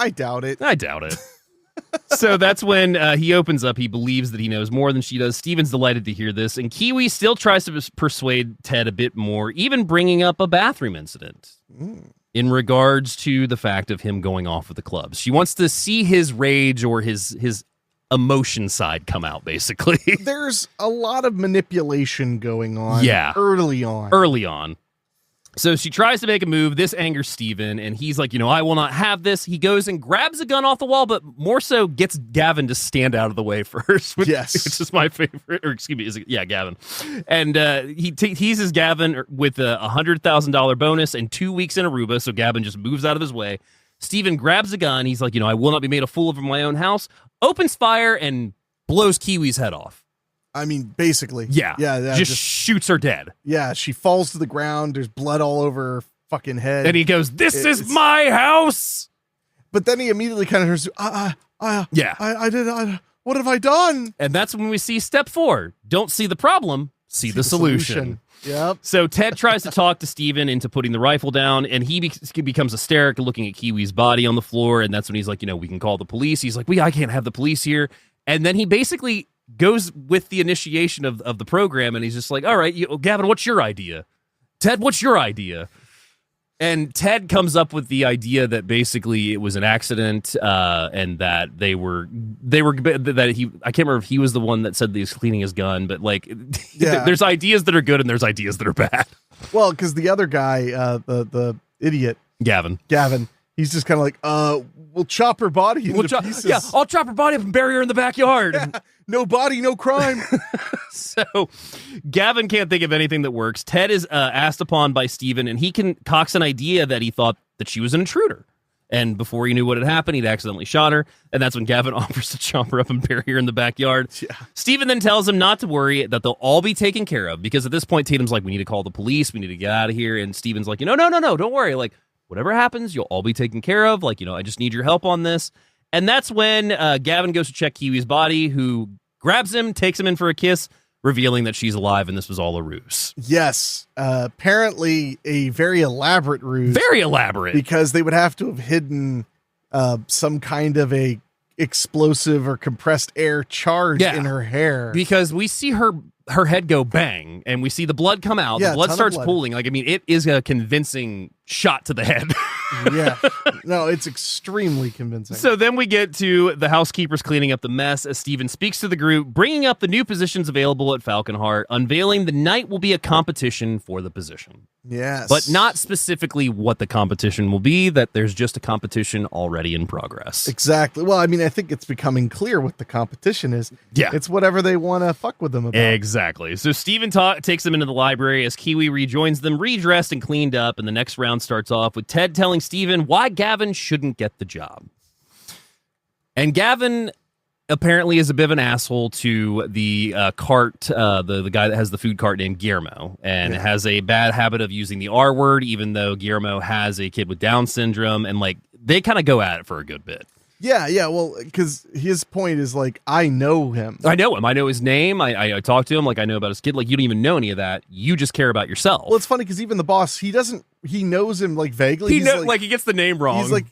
doubt it. I doubt it. So that's when he opens up. He believes that he knows more than she does. Steven's delighted to hear this. And Kiwi still tries to persuade Ted a bit more, even bringing up a bathroom incident in regards to the fact of him going off with the clubs. She wants to see his rage or his emotion side come out, basically. There's a lot of manipulation going on. Yeah. Early on. So she tries to make a move. This angers Steven, and he's like, I will not have this. He goes and grabs a gun off the wall, but more so gets Gavin to stand out of the way first. Which is my favorite. Or excuse me, Gavin. And he teases Gavin with a $100,000 bonus and 2 weeks in Aruba, so Gavin just moves out of his way. Steven grabs a gun. He's like, I will not be made a fool of in my own house. Opens fire and blows Kiwi's head off. I mean, basically. Yeah. Yeah. Just shoots her dead. Yeah, she falls to the ground. There's blood all over her fucking head. And he goes, this is my house. But then he immediately kind of turns to, what have I done? And that's when we see step 4. Don't see the problem, see the solution. Yep. So Ted tries to talk to Steven into putting the rifle down, and he becomes hysterical looking at Kiwi's body on the floor, and that's when he's like, we can call the police. He's like, I can't have the police here. And then he basically goes with the initiation of the program, and he's just like, all right, Gavin, what's your idea? Ted, what's your idea? And Ted comes up with the idea that basically it was an accident, and that that he, I can't remember if he was the one that said that he was cleaning his gun, but like, there's ideas that are good and there's ideas that are bad. Well, because the other guy, the idiot, Gavin, he's just kind of like, we'll chop her body into pieces. Yeah, I'll chop her body up and bury her in the backyard. Yeah, no body, no crime. So Gavin can't think of anything that works. Ted is asked upon by Steven, and he concocts an idea that he thought that she was an intruder. And before he knew what had happened, he'd accidentally shot her. And that's when Gavin offers to chop her up and bury her in the backyard. Yeah. Steven then tells him not to worry, that they'll all be taken care of. Because at this point, Tatum's like, we need to call the police. We need to get out of here. And Steven's like, no, don't worry. Like, whatever happens, you'll all be taken care of. Like, I just need your help on this. And that's when Gavin goes to check Kiwi's body, who grabs him, takes him in for a kiss, revealing that she's alive and this was all a ruse. Yes. Apparently a very elaborate ruse. Very elaborate. Because they would have to have hidden some kind of a explosive or compressed air charge in her hair. Because we see her her head go bang, and we see the blood come out. Yeah, the blood ton of starts blood. pooling. Like, I mean, it is a convincing shot to the head. Yeah. No, it's extremely convincing. So then we get to the housekeepers cleaning up the mess as Steven speaks to the group, bringing up the new positions available at Falconheart, unveiling the night will be a competition for the position. Yes. But not specifically what the competition will be, that there's just a competition already in progress. Exactly. Well, I mean, I think it's becoming clear what the competition is. Yeah. It's whatever they want to fuck with them about. Exactly. So Steven takes them into the library as Kiwi rejoins them, redressed and cleaned up, and the next round starts off with Ted telling Steven why Gavin shouldn't get the job. And Gavin apparently is a bit of an asshole to the cart, the guy that has the food cart named Guillermo, and has a bad habit of using the R word, even though Guillermo has a kid with Down syndrome, and like they kind of go at it for a good bit. Yeah, well, because his point is like, I know him. I know him. I know his name. I talk to him. Like, I know about his kid. Like, you don't even know any of that. You just care about yourself. Well, it's funny because even the boss, he knows him like vaguely. He gets the name wrong. He's like,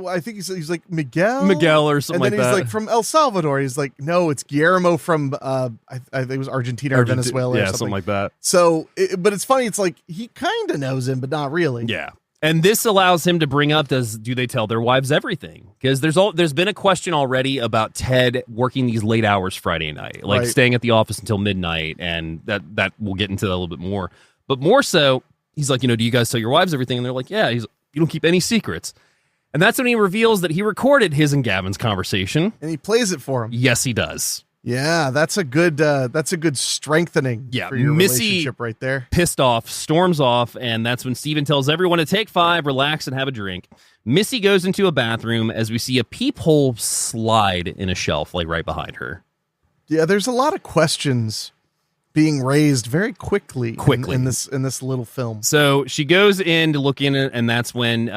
I think he's like Miguel or something like that. And then he's like from El Salvador. He's like, no, it's Guillermo from I think it was Argentina or Venezuela. Yeah, or something like that. So, but it's funny. It's like he kind of knows him, but not really. Yeah. And this allows him to bring up, do they tell their wives everything? Because there's been a question already about Ted working these late hours Friday night, like staying at the office until midnight, and that we'll get into that a little bit more. But more so, he's like, do you guys tell your wives everything? And they're like, yeah. You don't keep any secrets. And that's when he reveals that he recorded his and Gavin's conversation. And he plays it for him. Yes, he does. Yeah, that's a good strengthening for your relationship right there. Pissed off, storms off, and that's when Steven tells everyone to take 5, relax, and have a drink. Missy goes into a bathroom as we see a peephole slide in a shelf, like right behind her. Yeah, there's a lot of questions being raised very quickly. In this little film. So she goes in to look in it, and that's when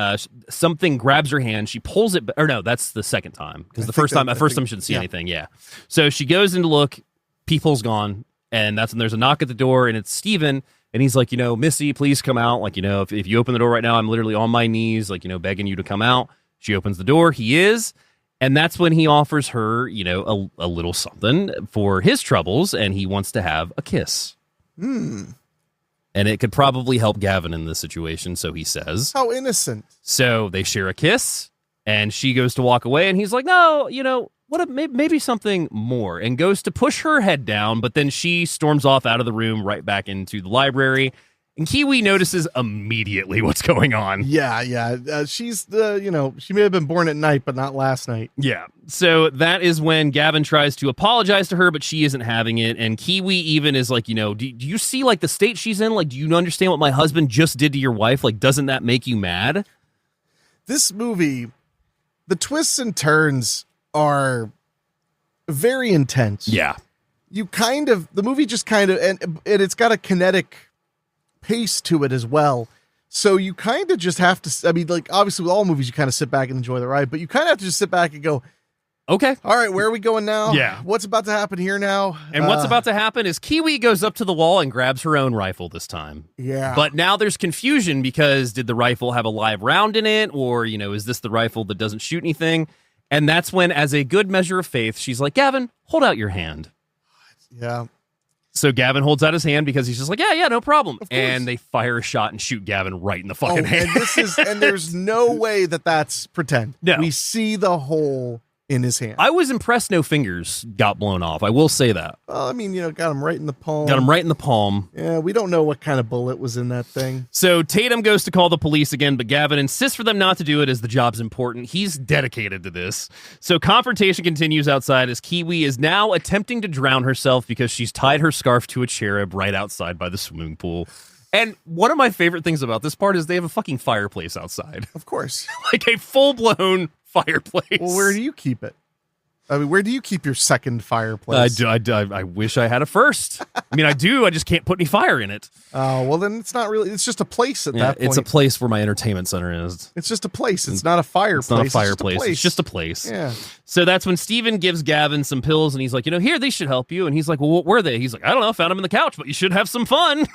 something grabs her hand. She pulls it, or no, that's the second time, because the first time she didn't see anything. Yeah. So she goes in to look, peephole's gone, and that's when there's a knock at the door, and it's Steven, and he's like, Missy, please come out. Like, if you open the door right now, I'm literally on my knees, like, begging you to come out. She opens the door. He is. And that's when he offers her, a little something for his troubles, and he wants to have a kiss. And it could probably help Gavin in this situation, so he says. How innocent. So they share a kiss, and she goes to walk away, and he's like, no, maybe something more, and goes to push her head down, but then she storms off out of the room right back into the library. And Kiwi notices immediately what's going on. Yeah. She's she may have been born at night, but not last night. Yeah. So that is when Gavin tries to apologize to her, but she isn't having it. And Kiwi even is like, do you see like the state she's in? Like, do you understand what my husband just did to your wife? Like, doesn't that make you mad? This movie, the twists and turns are very intense. Yeah. The movie just kind of, and it's got a kinetic pace to it as well, so you kind of just have to, I mean, like, obviously with all movies you kind of sit back and enjoy the ride, but you kind of have to just sit back and go, okay, all right, where are we going now? Yeah, what's about to happen here now? And what's about to happen is Kiwi goes up to the wall and grabs her own rifle this time. Yeah, but now there's confusion because did the rifle have a live round in it, or is this the rifle that doesn't shoot anything? And that's when, as a good measure of faith, she's like, Gavin, hold out your hand. Yeah. So Gavin holds out his hand because he's just like, yeah, no problem. And they fire a shot and shoot Gavin right in the fucking hand. And there's no way that's pretend. No. We see the hole in his hand. I was impressed no fingers got blown off. I will say that. Well, I mean, got him right in the palm. Yeah, we don't know what kind of bullet was in that thing. So Tatum goes to call the police again, but Gavin insists for them not to do it as the job's important. He's dedicated to this. So confrontation continues outside as Kiwi is now attempting to drown herself because she's tied her scarf to a cherub right outside by the swimming pool. And one of my favorite things about this part is they have a fucking fireplace outside. Of course. Like a full-blown fireplace. Well, where do you keep it? I mean, where do you keep your second fireplace? I wish I had a first. I mean, I do. I just can't put any fire in it. Oh, well, then it's not really. It's just a place at that point. It's a place where my entertainment center is. It's just a place. It's not a fireplace. It's not a fireplace. It's just a place. Yeah. So that's when Steven gives Gavin some pills, and he's like, here, these should help you. And he's like, well, what were they? He's like, I don't know. Found them in the couch, but you should have some fun.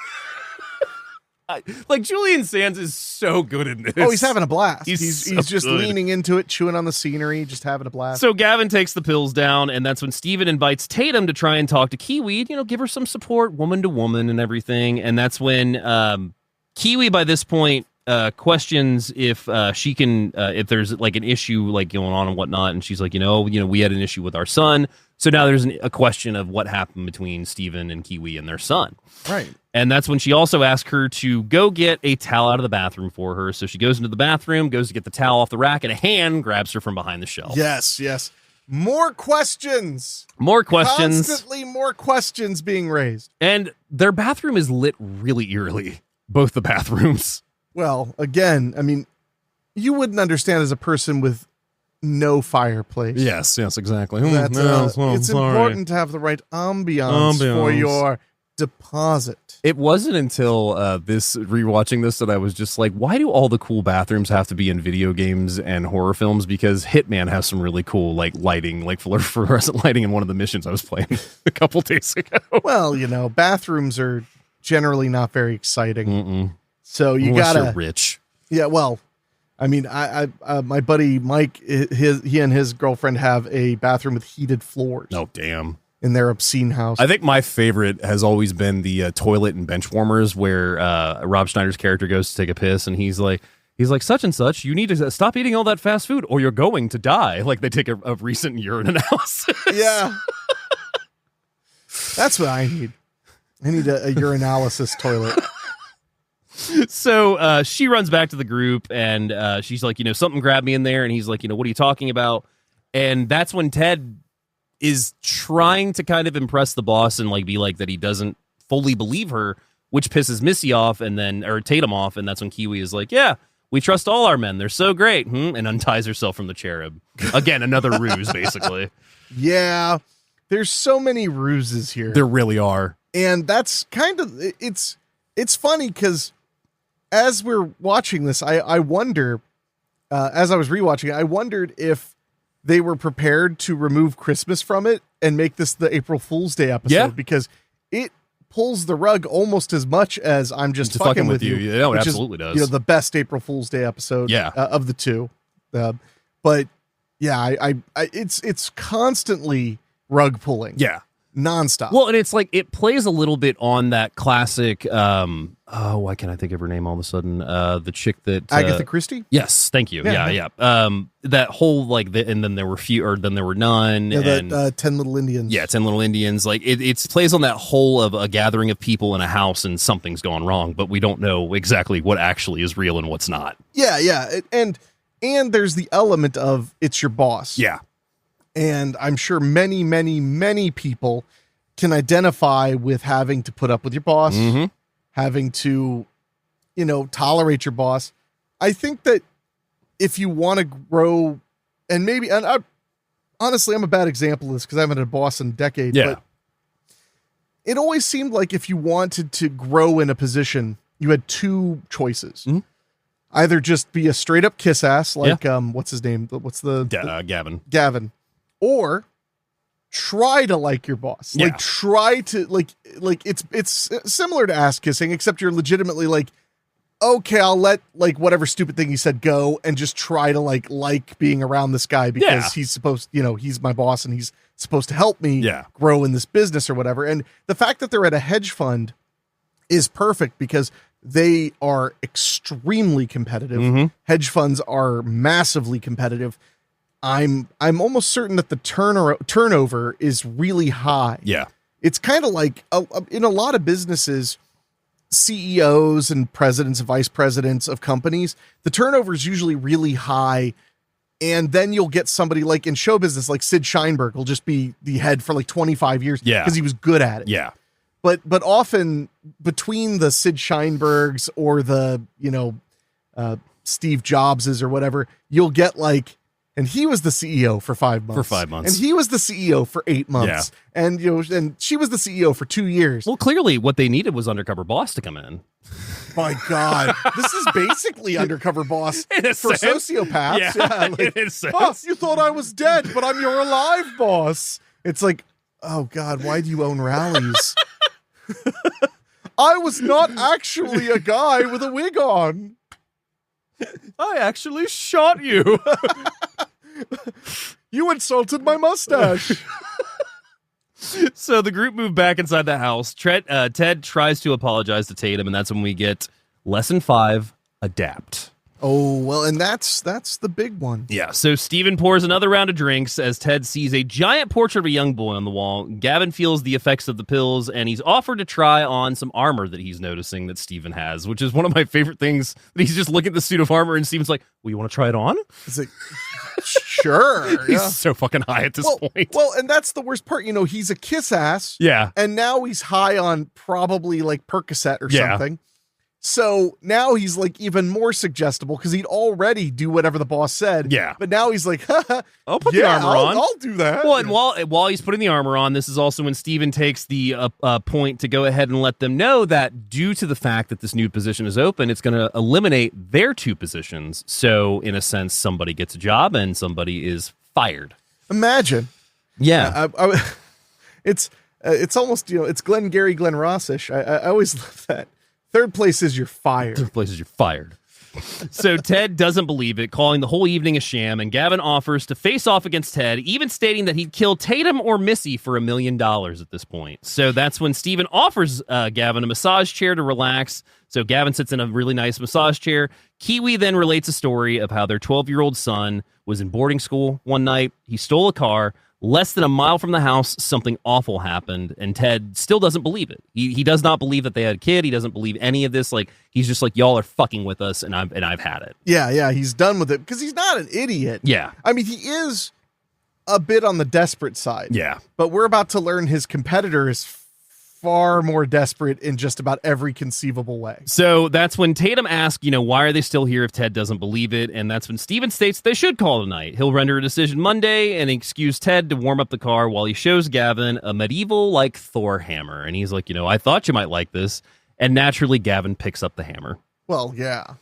Like Julian Sands is so good in this. Oh, he's having a blast. He's He's so just good. leaning into it, chewing on the scenery, just having a blast. So Gavin takes the pills down, and that's when Steven invites Tatum to try and talk to Kiwi, give her some support, woman to woman and everything. And that's when Kiwi, by this point, questions if she can, if there's like an issue like going on and whatnot. And she's like, we had an issue with our son. So now there's a question of what happened between Steven and Kiwi and their son. Right. And that's when she also asked her to go get a towel out of the bathroom for her. So she goes into the bathroom, goes to get the towel off the rack, and a hand grabs her from behind the shelf. Yes. More questions. More questions. Constantly more questions being raised. And their bathroom is lit really eerily. Both the bathrooms. Well, again, I mean, you wouldn't understand as a person with no fireplace. Yes, exactly. That, it's important to have the right ambiance for your deposit. It wasn't until rewatching this that I was just like, why do all the cool bathrooms have to be in video games and horror films? Because Hitman has some really cool lighting, like fluorescent lighting in one of the missions I was playing a couple days ago. Well, bathrooms are generally not very exciting. Mm-mm. So you Unless gotta you're rich. Yeah, well, I mean, I my buddy Mike, he and his girlfriend have a bathroom with heated floors. Oh, damn. In their obscene house. I think my favorite has always been the toilet and bench warmers where Rob Schneider's character goes to take a piss and he's like, such and such, you need to stop eating all that fast food or you're going to die. Like they take a recent urine analysis. Yeah. That's what I need. I need a urinalysis toilet. So she runs back to the group and she's like, something grabbed me in there. And he's like, what are you talking about? And that's when Ted is trying to kind of impress the boss and be like that he doesn't fully believe her, which pisses Missy off or Tatum off. And that's when Kiwi is like, yeah, we trust all our men. They're so great. And unties herself from the cherub. Again, another ruse, basically. Yeah. There's so many ruses here. There really are. And that's kind of, it's funny because as we're watching this, I wonder, as I was rewatching it, I wondered if they were prepared to remove Christmas from it and make this the April Fool's Day episode because it pulls the rug almost as much as I'm just fucking with you. Yeah, it absolutely does. The best April Fool's Day episode of the two. But yeah, it's constantly rug pulling. Yeah. Nonstop. Well, and it's like it plays a little bit on that classic. Why can't I think of her name all of a sudden? The chick that Agatha Christie. Yes, thank you. Yeah. That whole and then there were few, or then there were none. Yeah, and 10 Little Indians. Yeah, 10 Little Indians. Like it plays on that whole of a gathering of people in a house and something's gone wrong, but we don't know exactly what actually is real and what's not. Yeah, and there's the element of it's your boss. Yeah. And I'm sure many, many, many people can identify with having to put up with your boss, having to, tolerate your boss. I think that if you want to grow, and honestly, I'm a bad example of this because I haven't had a boss in a decade. Yeah. But it always seemed like if you wanted to grow in a position, you had two choices. Mm-hmm. Either just be a straight up kiss ass, like, what's his name? What's Gavin. Gavin. Or try to like your boss. Yeah. Like try to like it's similar to ass kissing, except you're legitimately like, okay, I'll let whatever stupid thing he said go and just try to like being around this guy because he's supposed, he's my boss and he's supposed to help me grow in this business or whatever. And the fact that they're at a hedge fund is perfect because they are extremely competitive. Mm-hmm. Hedge funds are massively competitive. I'm almost certain that the turnover is really high. Yeah. It's kind of like in a lot of businesses, CEOs and presidents and vice presidents of companies, the turnover is usually really high. And then you'll get somebody like in show business, like Sid Sheinberg will just be the head for 25 years because he was good at it. Yeah. But often between the Sid Sheinbergs or the, Steve Jobses or whatever, you'll get and he was the CEO for 5 months. And he was the CEO for 8 months. Yeah. And and she was the CEO for 2 years. Well, clearly what they needed was Undercover Boss to come in. My God. This is basically Undercover Boss for sociopaths. Yeah, in a sense. Oh, you thought I was dead, but I'm your alive boss. It's like, oh God, why do you own rallies? I was not actually a guy with a wig on. I actually shot you. You insulted my mustache. So the group moved back inside the house. Ted tries to apologize to Tatum, and that's when we get lesson 5, adapt. Oh, well, and that's the big one. Yeah, so Steven pours another round of drinks as Ted sees a giant portrait of a young boy on the wall. Gavin feels the effects of the pills, and he's offered to try on some armor that he's noticing that Steven has, which is one of my favorite things. That he's just looking at the suit of armor, and Steven's like, well, you want to try it on? It's like, sure. He's so fucking high at this point. Well, and that's the worst part. He's a kiss ass. Yeah. And now he's high on probably like Percocet or something. So now he's like even more suggestible because he'd already do whatever the boss said. Yeah. But now he's like, I'll put the armor on. I'll do that. Well, and while he's putting the armor on, this is also when Steven takes the point to go ahead and let them know that due to the fact that this new position is open, it's going to eliminate their 2 positions. So in a sense, somebody gets a job and somebody is fired. Imagine. Yeah. It's almost, it's Glenn Ross-ish. I always love that. Third place is you're fired. Third place is you're fired. So Ted doesn't believe it, calling the whole evening a sham, and Gavin offers to face off against Ted, even stating that he'd kill Tatum or Missy for $1 million at this point. So that's when Steven offers Gavin a massage chair to relax. So Gavin sits in a really nice massage chair. Kiwi then relates a story of how their 12-year-old son was in boarding school one night. He stole a car. Less than a mile from the house, something awful happened, and Ted still doesn't believe it. He does not believe that they had a kid. He doesn't believe any of this. Like, he's just like, y'all are fucking with us, and I've had it. Yeah, he's done with it because he's not an idiot. Yeah. I mean, he is a bit on the desperate side. Yeah. But we're about to learn his competitor is far more desperate in just about every conceivable way. So that's when Tatum asks, why are they still here if Ted doesn't believe it? And that's when Steven states they should call it a night. He'll render a decision Monday and excuse Ted to warm up the car while he shows Gavin a medieval like Thor hammer. And he's like, I thought you might like this. And naturally, Gavin picks up the hammer. Well, yeah.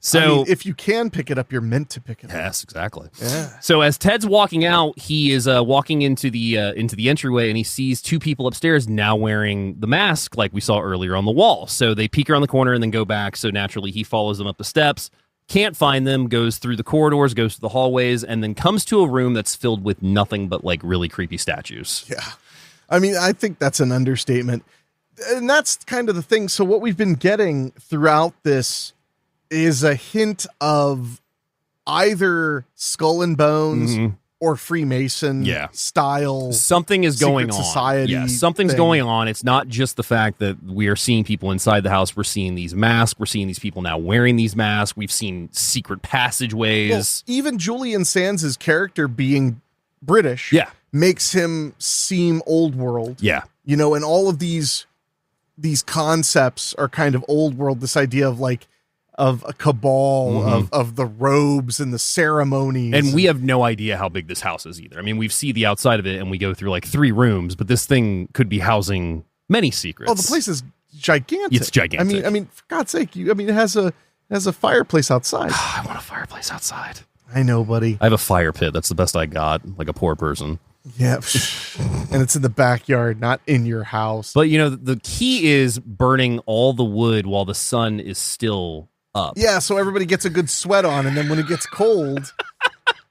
So if you can pick it up, you're meant to pick it up. Yes, exactly. Yeah. So as Ted's walking out, he is walking into the entryway, and he sees 2 people upstairs now wearing the mask like we saw earlier on the wall. So they peek around the corner and then go back. So naturally, he follows them up the steps, can't find them, goes through the corridors, goes to the hallways, and then comes to a room that's filled with nothing but like really creepy statues. Yeah. I mean, I think that's an understatement. And that's kind of the thing. So what we've been getting throughout this is a hint of either Skull and Bones or Freemason style. Something is going on. Society. Yeah, something's going on. It's not just the fact that we are seeing people inside the house. We're seeing these masks. We're seeing these people now wearing these masks. We've seen secret passageways. Well, even Julian Sands' character being British makes him seem old world. Yeah. And all of these concepts are kind of old world. This idea of like, of a cabal, of the robes and the ceremonies. And we have no idea how big this house is either. I mean, we see the outside of it and we go through like 3 rooms, but this thing could be housing many secrets. Oh, the place is gigantic. It's gigantic. I mean, for God's sake, it has a fireplace outside. I want a fireplace outside. I know, buddy. I have a fire pit. That's the best I got, like a poor person. Yeah. And it's in the backyard, not in your house. But, the key is burning all the wood while the sun is still up. Yeah, so everybody gets a good sweat on, and then when it gets cold,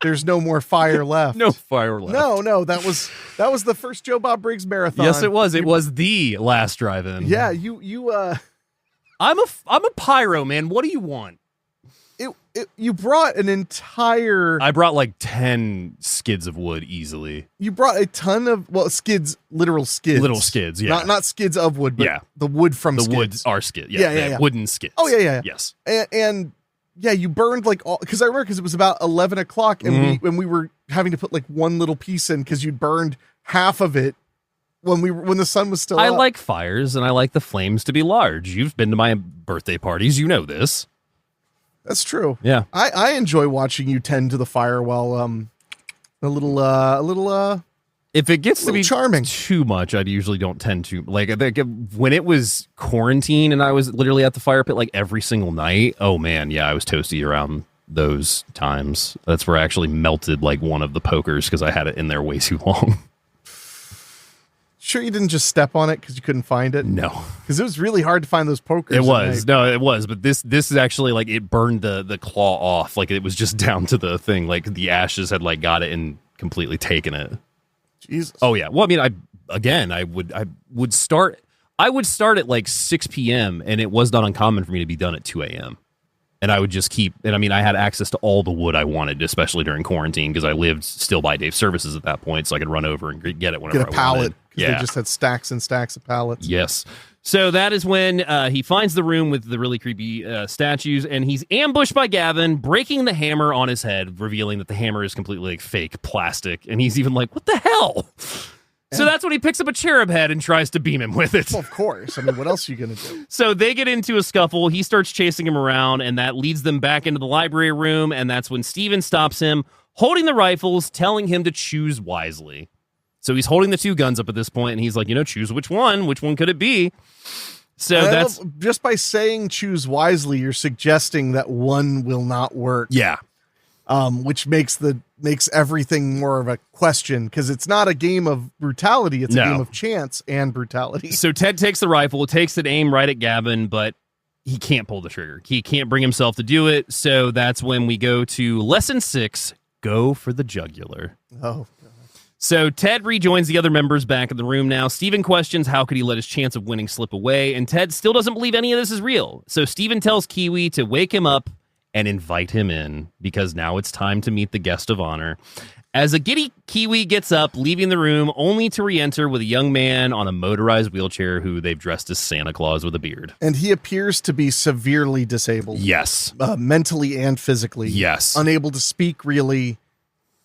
there's no more fire left. No fire left. No, that was the first Joe Bob Briggs marathon. Yes, it was. It was the last drive-in. Yeah, I'm a pyro, man. What do you want? You brought an entire... I brought like 10 skids of wood easily. You brought a ton of, skids, literal skids. Little skids, yeah. Not skids of wood, but the wood from the skids. The wood are skids. Yeah. Wooden skids. Oh, yeah. Yes. And you burned like all... Because I remember because it was about 11 o'clock and we were having to put like one little piece in because you'd burned half of it when the sun was still up. I like fires and I like the flames to be large. You've been to my birthday parties. You know this. That's true. Yeah. I enjoy watching you tend to the fire while a little if it gets to be charming too much, I usually don't tend to like when it was quarantine and I was literally at the fire pit like every single night. Oh man, yeah, I was toasty around those times. That's where I actually melted like one of the pokers because I had it in there way too long. Sure you didn't just step on it because you couldn't find it? No. Because it was really hard to find those pokers. It was. No, it was. But this is actually like it burned the claw off. Like it was just down to the thing. Like the ashes had like got it and completely taken it. Jesus. Oh yeah. Well, I mean, I would start at like 6 p.m. and it was not uncommon for me to be done at 2 a.m. And I would just keep, and I mean, I had access to all the wood I wanted, especially during quarantine, because I lived still by Dave Services at that point, so I could run over and get it whenever I wanted. Get a pallet. Yeah. They just had stacks and stacks of pallets. Yes. So that is when he finds the room with the really creepy statues, and he's ambushed by Gavin, breaking the hammer on his head, revealing that the hammer is completely like fake plastic, and he's even like, what the hell? So that's when he picks up a cherub head and tries to beam him with it. Well, of course. I mean, what else are you going to do? So they get into a scuffle. He starts chasing him around, and that leads them back into the library room. And that's when Steven stops him, holding the rifles, telling him to choose wisely. So he's holding the two guns up at this point, and he's like, choose which one. Which one could it be? So that's just by saying choose wisely, you're suggesting that one will not work. Yeah. Which makes everything more of a question, because it's not a game of brutality, it's a game of chance and brutality. So Ted takes the rifle, takes an aim right at Gavin, but he can't pull the trigger. He can't bring himself to do it. So that's when we go to lesson 6, go for the jugular. Oh, God. So Ted rejoins the other members back in the room now. Steven questions how could he let his chance of winning slip away, and Ted still doesn't believe any of this is real. So Steven tells Kiwi to wake him up and invite him in, because now it's time to meet the guest of honor. As a giddy Kiwi gets up, leaving the room, only to re-enter with a young man on a motorized wheelchair who they've dressed as Santa Claus with a beard. And he appears to be severely disabled. Yes. Mentally and physically. Yes. Unable to speak, really.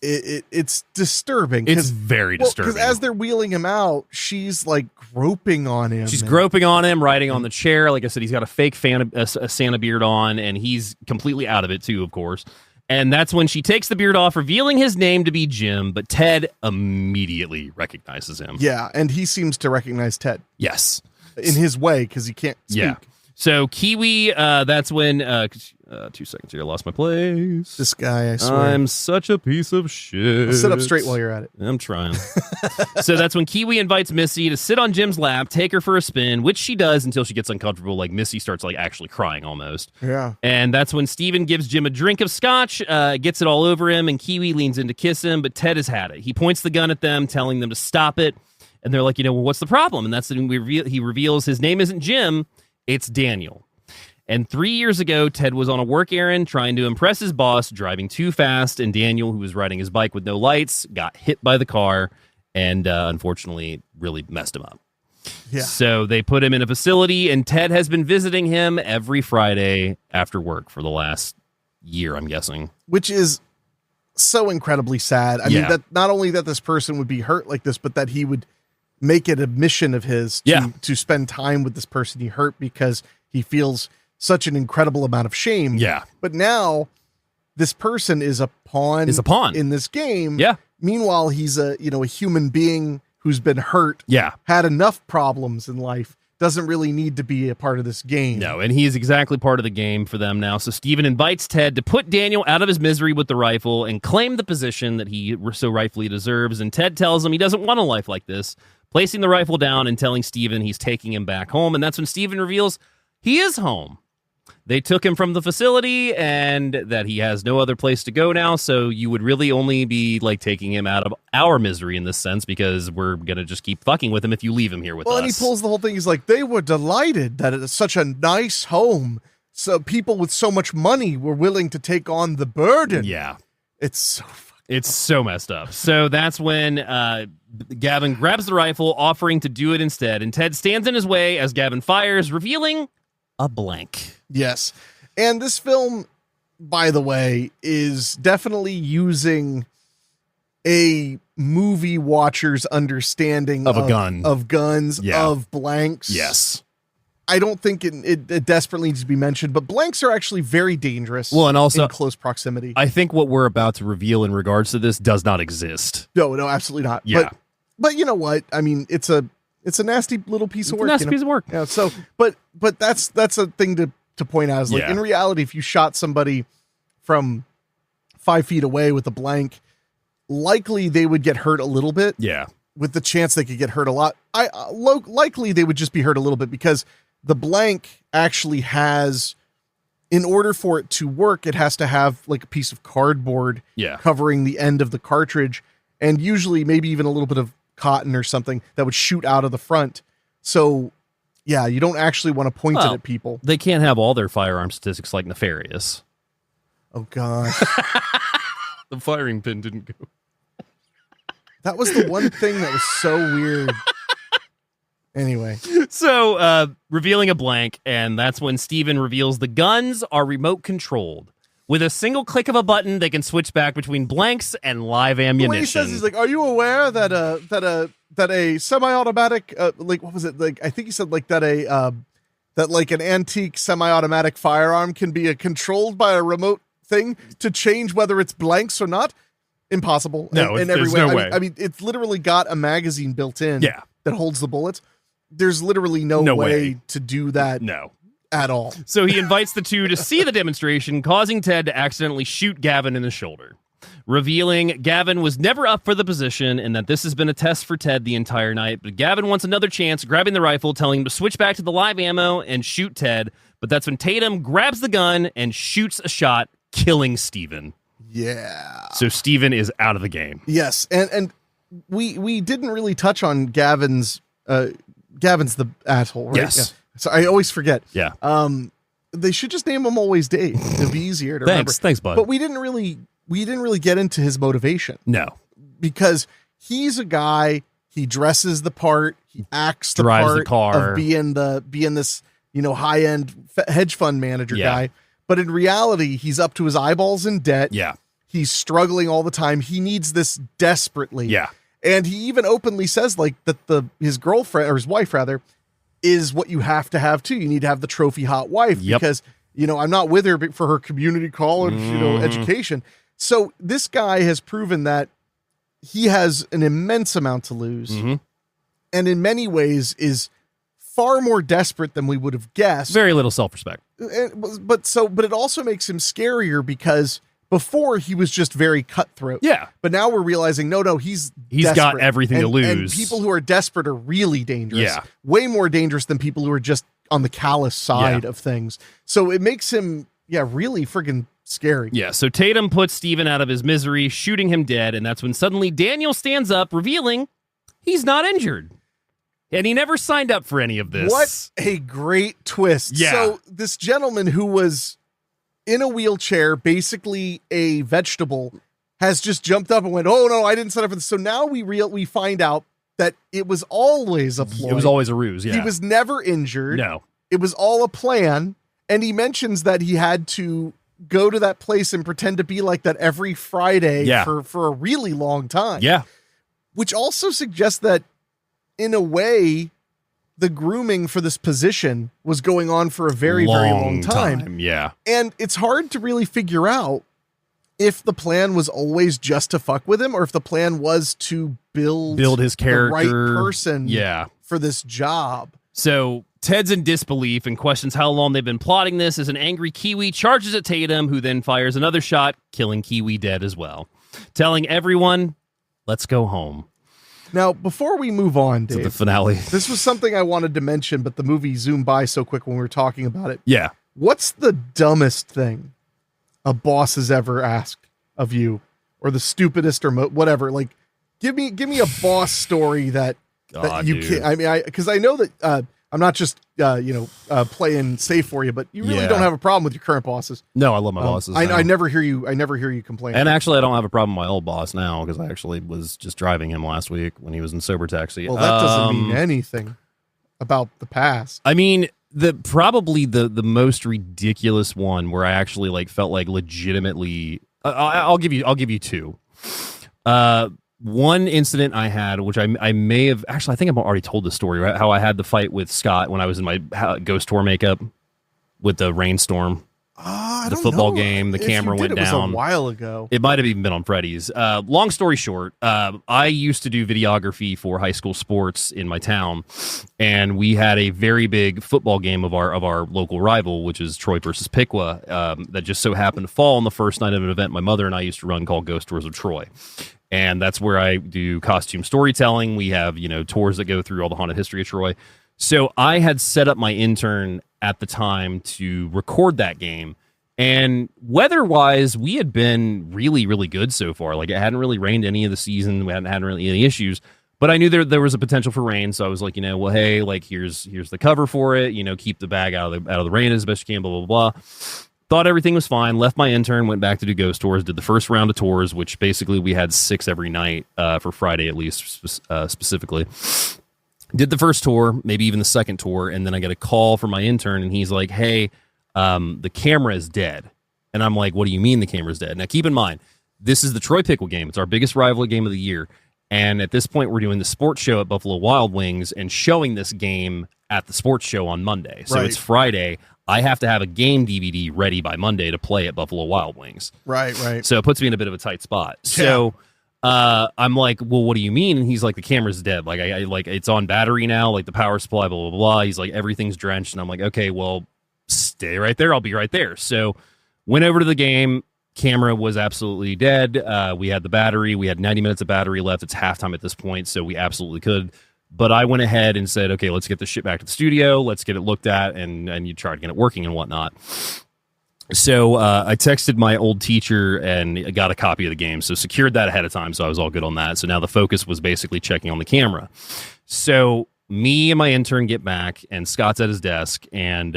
It's disturbing. It's very disturbing. Because as they're wheeling him out, she's like groping on him. She's groping on him, riding on the chair. Like I said, he's got a fake Santa beard on, and he's completely out of it too, of course. And that's when she takes the beard off, revealing his name to be Jim, but Ted immediately recognizes him. Yeah, and he seems to recognize Ted. Yes. In his way, because he can't speak. Yeah. So Kiwi, that's when 2 seconds here, I lost my place. This guy, I swear. I'm such a piece of shit. I'll sit up straight while you're at it. I'm trying. So that's when Kiwi invites Missy to sit on Jim's lap, take her for a spin, which she does until she gets uncomfortable. Like Missy starts like actually crying almost. Yeah. And that's when Steven gives Jim a drink of scotch, gets it all over him, and Kiwi leans in to kiss him, but Ted has had it. He points the gun at them, telling them to stop it. And they're like, well, what's the problem? And that's when he reveals his name isn't Jim, it's Daniel. And 3 years ago, Ted was on a work errand trying to impress his boss, driving too fast, and Daniel, who was riding his bike with no lights, got hit by the car and unfortunately really messed him up. Yeah. So they put him in a facility, and Ted has been visiting him every Friday after work for the last year, I'm guessing. Which is so incredibly sad. I mean, that not only that this person would be hurt like this, but that he would make it a mission of his to spend time with this person he hurt, because he feels such an incredible amount of shame. Yeah. But now this person is a pawn in this game. Yeah. Meanwhile, he's a human being who's been hurt. Yeah. Had enough problems in life. Doesn't really need to be a part of this game. No, and he is exactly part of the game for them now. So Steven invites Ted to put Daniel out of his misery with the rifle and claim the position that he so rightfully deserves. And Ted tells him he doesn't want a life like this, placing the rifle down and telling Steven he's taking him back home. And that's when Steven reveals he is home. They took him from the facility and that he has no other place to go now. So you would really only be like taking him out of our misery in this sense, because we're going to just keep fucking with him if you leave him here with us. Well, and he pulls the whole thing. He's like, they were delighted that it's such a nice home. So people with so much money were willing to take on the burden. Yeah. It's so It's so messed up. So that's when Gavin grabs the rifle, offering to do it instead. And Ted stands in his way as Gavin fires, revealing a blank. Yes. And this film, by the way, is definitely using a movie watcher's understanding of a gun, of guns, of blanks. Yes. I don't think it desperately needs to be mentioned, but blanks are actually very dangerous. Well, and also in close proximity. I think what we're about to reveal in regards to this does not exist. No, absolutely not. Yeah. But you know what? I mean, it's a nasty little piece of work. It's a nasty piece of work. Yeah. So, but that's a thing to point out is like in reality, if you shot somebody from 5 feet away with a blank, likely they would get hurt a little bit. Yeah. with the chance they could get hurt a lot. Likely they would just be hurt a little bit because the blank actually has, in order for it to work, it has to have like a piece of cardboard covering the end of the cartridge, and usually maybe even a little bit of cotton or something that would shoot out of the front. So yeah, you don't actually want to point it at people. They can't have all their firearm statistics like nefarious. Oh gosh. The firing pin didn't go. That was the one thing that was so weird. Anyway. So, revealing a blank, and that's when Steven reveals the guns are remote controlled. With a single click of a button, they can switch back between blanks and live ammunition. The way he says, he's like, "Are you aware that a semi-automatic, like, what was it? Like, I think he said like that an antique semi-automatic firearm can be controlled by a remote thing to change whether it's blanks or not." Impossible. No, in every there's way. no way. I mean, it's literally got a magazine built in that holds the bullets. There's literally no way to do that. No. At all. So he invites the two to see the demonstration, causing Ted to accidentally shoot Gavin in the shoulder, revealing Gavin was never up for the position and that this has been a test for Ted the entire night. But Gavin wants another chance, grabbing the rifle, telling him to switch back to the live ammo and shoot Ted. But that's when Tatum grabs the gun and shoots a shot, killing Steven. Yeah. So Steven is out of the game. Yes. And we didn't really touch on Gavin's the asshole, right? Yes. Yeah. So I always forget. Yeah. They should just name him Always Dave. It'd be easier to remember. Thanks, bud. But we didn't really get into his motivation. No. Because he's a guy, he dresses the part, he acts the drives part the car of being this, high-end hedge fund manager guy. But in reality, he's up to his eyeballs in debt. Yeah. He's struggling all the time. He needs this desperately. Yeah. And he even openly says like that his girlfriend, or his wife rather, is what you have to have too. You need to have the trophy hot wife because, I'm not with her for her community college, education. So this guy has proven that he has an immense amount to lose and in many ways is far more desperate than we would have guessed. Very little self-respect. But it also makes him scarier because before he was just very cutthroat. Yeah. But now we're realizing, no, he's got everything to lose. And people who are desperate are really dangerous. Yeah. Way more dangerous than people who are just on the callous side of things. So it makes him, really friggin' scary. Yeah. So Tatum puts Steven out of his misery, shooting him dead. And that's when suddenly Daniel stands up, revealing he's not injured. And he never signed up for any of this. What a great twist. Yeah. So this gentleman who was in a wheelchair, basically a vegetable, has just jumped up and went, "Oh no, I didn't sign up for this." So now we find out that it was always a ploy. It was always a ruse. Yeah. He was never injured. No. It was all a plan. And he mentions that he had to go to that place and pretend to be like that every Friday for a really long time. Yeah. Which also suggests that in a way, the grooming for this position was going on for a very, very long time. Yeah. And it's hard to really figure out if the plan was always just to fuck with him or if the plan was to build his character, the right person for this job. So Ted's in disbelief and questions how long they've been plotting this as an angry Kiwi charges at Tatum, who then fires another shot, killing Kiwi dead as well. Telling everyone, let's go home. Now, before we move on, Dave, to the finale, this was something I wanted to mention, but the movie zoomed by so quick when we were talking about it. Yeah. What's the dumbest thing a boss has ever asked of you, or the stupidest, or whatever? Like, give me a boss story that you can't. I mean, because I know that I'm not just playing safe for you, but you really don't have a problem with your current bosses. No, I love my bosses. I never hear you complain. And actually, I don't have a problem with my old boss now because I actually was just driving him last week when he was in sober taxi. Well, that doesn't mean anything about the past. I mean, probably the most ridiculous one where I actually felt like legitimately. I'll give you two. One incident I had, which I may have actually, I think I've already told the story, right? How I had the fight with Scott when I was in my ghost tour makeup with the rainstorm, the football game, the camera went down. It was a while ago. It might have even been on Freddy's. Long story short, I used to do videography for high school sports in my town, and we had a very big football game of our local rival, which is Troy versus Piqua, that just so happened to fall on the first night of an event my mother and I used to run called Ghost Tours of Troy. And that's where I do costume storytelling. We have, tours that go through all the haunted history of Troy. So I had set up my intern at the time to record that game. And weather-wise, we had been really, really good so far. Like, it hadn't really rained any of the season. We hadn't had really any issues. But I knew there was a potential for rain. So I was like, well, hey, like, here's the cover for it. Keep the bag out of the rain as best you can, blah, blah, blah. Thought everything was fine. Left my intern, went back to do ghost tours, did the first round of tours, which basically we had 6 every night for Friday at least, specifically. Did the first tour, maybe even the second tour, and then I get a call from my intern, and he's like, hey, the camera is dead. And I'm like, what do you mean the camera's dead? Now, keep in mind, this is the Troy Pickle game. It's our biggest rivalry game of the year. And at this point, we're doing the sports show at Buffalo Wild Wings and showing this game at the sports show on Monday. So It's Friday. I have to have a game DVD ready by Monday to play at Buffalo Wild Wings. Right. So it puts me in a bit of a tight spot. So I'm like, well, what do you mean? And he's like, the camera's dead. Like, I like, it's on battery now, like the power supply, blah, blah, blah. He's like, everything's drenched. And I'm like, okay, well, stay right there. I'll be right there. So went over to the game. Camera was absolutely dead. We had the battery. We had 90 minutes of battery left. It's halftime at this point, so we absolutely could. But I went ahead and said, okay, let's get this shit back to the studio. Let's get it looked at, and you try to get it working and whatnot. So I texted my old teacher and got a copy of the game. So secured that ahead of time, so I was all good on that. So now the focus was basically checking on the camera. So me and my intern get back, and Scott's at his desk, and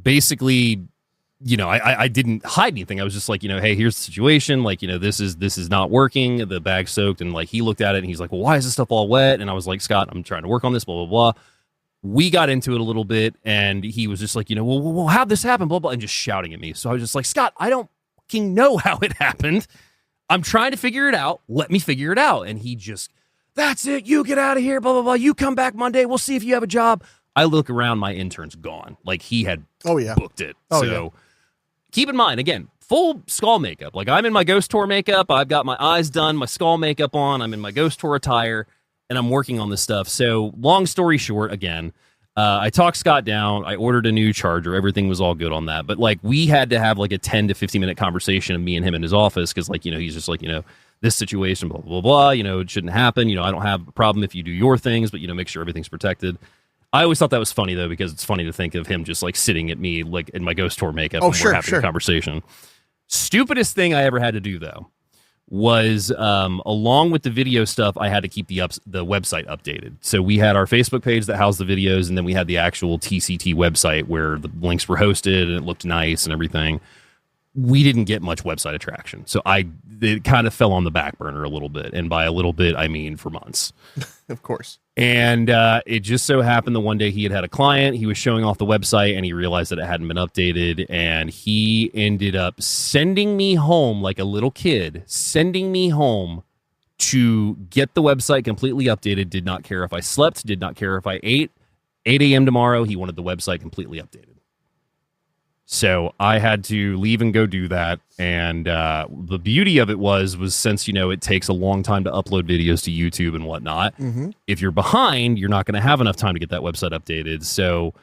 basically, I didn't hide anything. I was just like, hey, here's the situation. Like, this is not working. The bag's soaked. And like, he looked at it and he's like, well, why is this stuff all wet? And I was like, Scott, I'm trying to work on this, blah, blah, blah. We got into it a little bit, and he was just like, well, how'd this happen? Blah, blah, and just shouting at me. So I was just like, Scott, I don't fucking know how it happened. I'm trying to figure it out. Let me figure it out. And he just, that's it. You get out of here, blah, blah, blah. You come back Monday. We'll see if you have a job. I look around, my intern's gone. Like, he had booked it. Keep in mind, again, full skull makeup. Like, I'm in my ghost tour makeup. I've got my eyes done, my skull makeup on. I'm in my ghost tour attire, and I'm working on this stuff. So, long story short, again, I talked Scott down. I ordered a new charger. Everything was all good on that. But, like, we had to have, like, a 10 to 15-minute conversation of me and him in his office because, like, he's just like, this situation, blah, blah, blah, it shouldn't happen. I don't have a problem if you do your things, but, make sure everything's protected. I always thought that was funny, though, because it's funny to think of him just, like, sitting at me, like, in my ghost tour makeup and we're having a conversation. Stupidest thing I ever had to do, though, was along with the video stuff, I had to keep the website updated. So we had our Facebook page that housed the videos, and then we had the actual TCT website where the links were hosted and it looked nice and everything. We didn't get much website attraction. So it kind of fell on the back burner a little bit. And by a little bit, I mean for months. Of course. And it just so happened that one day he had a client. He was showing off the website, and he realized that it hadn't been updated. And he ended up sending me home like a little kid, sending me home to get the website completely updated. Did not care if I slept, did not care if I ate. 8 a.m. tomorrow, he wanted the website completely updated. So I had to leave and go do that. And the beauty of it was since, it takes a long time to upload videos to YouTube and whatnot, if you're behind, you're not going to have enough time to get that website updated. So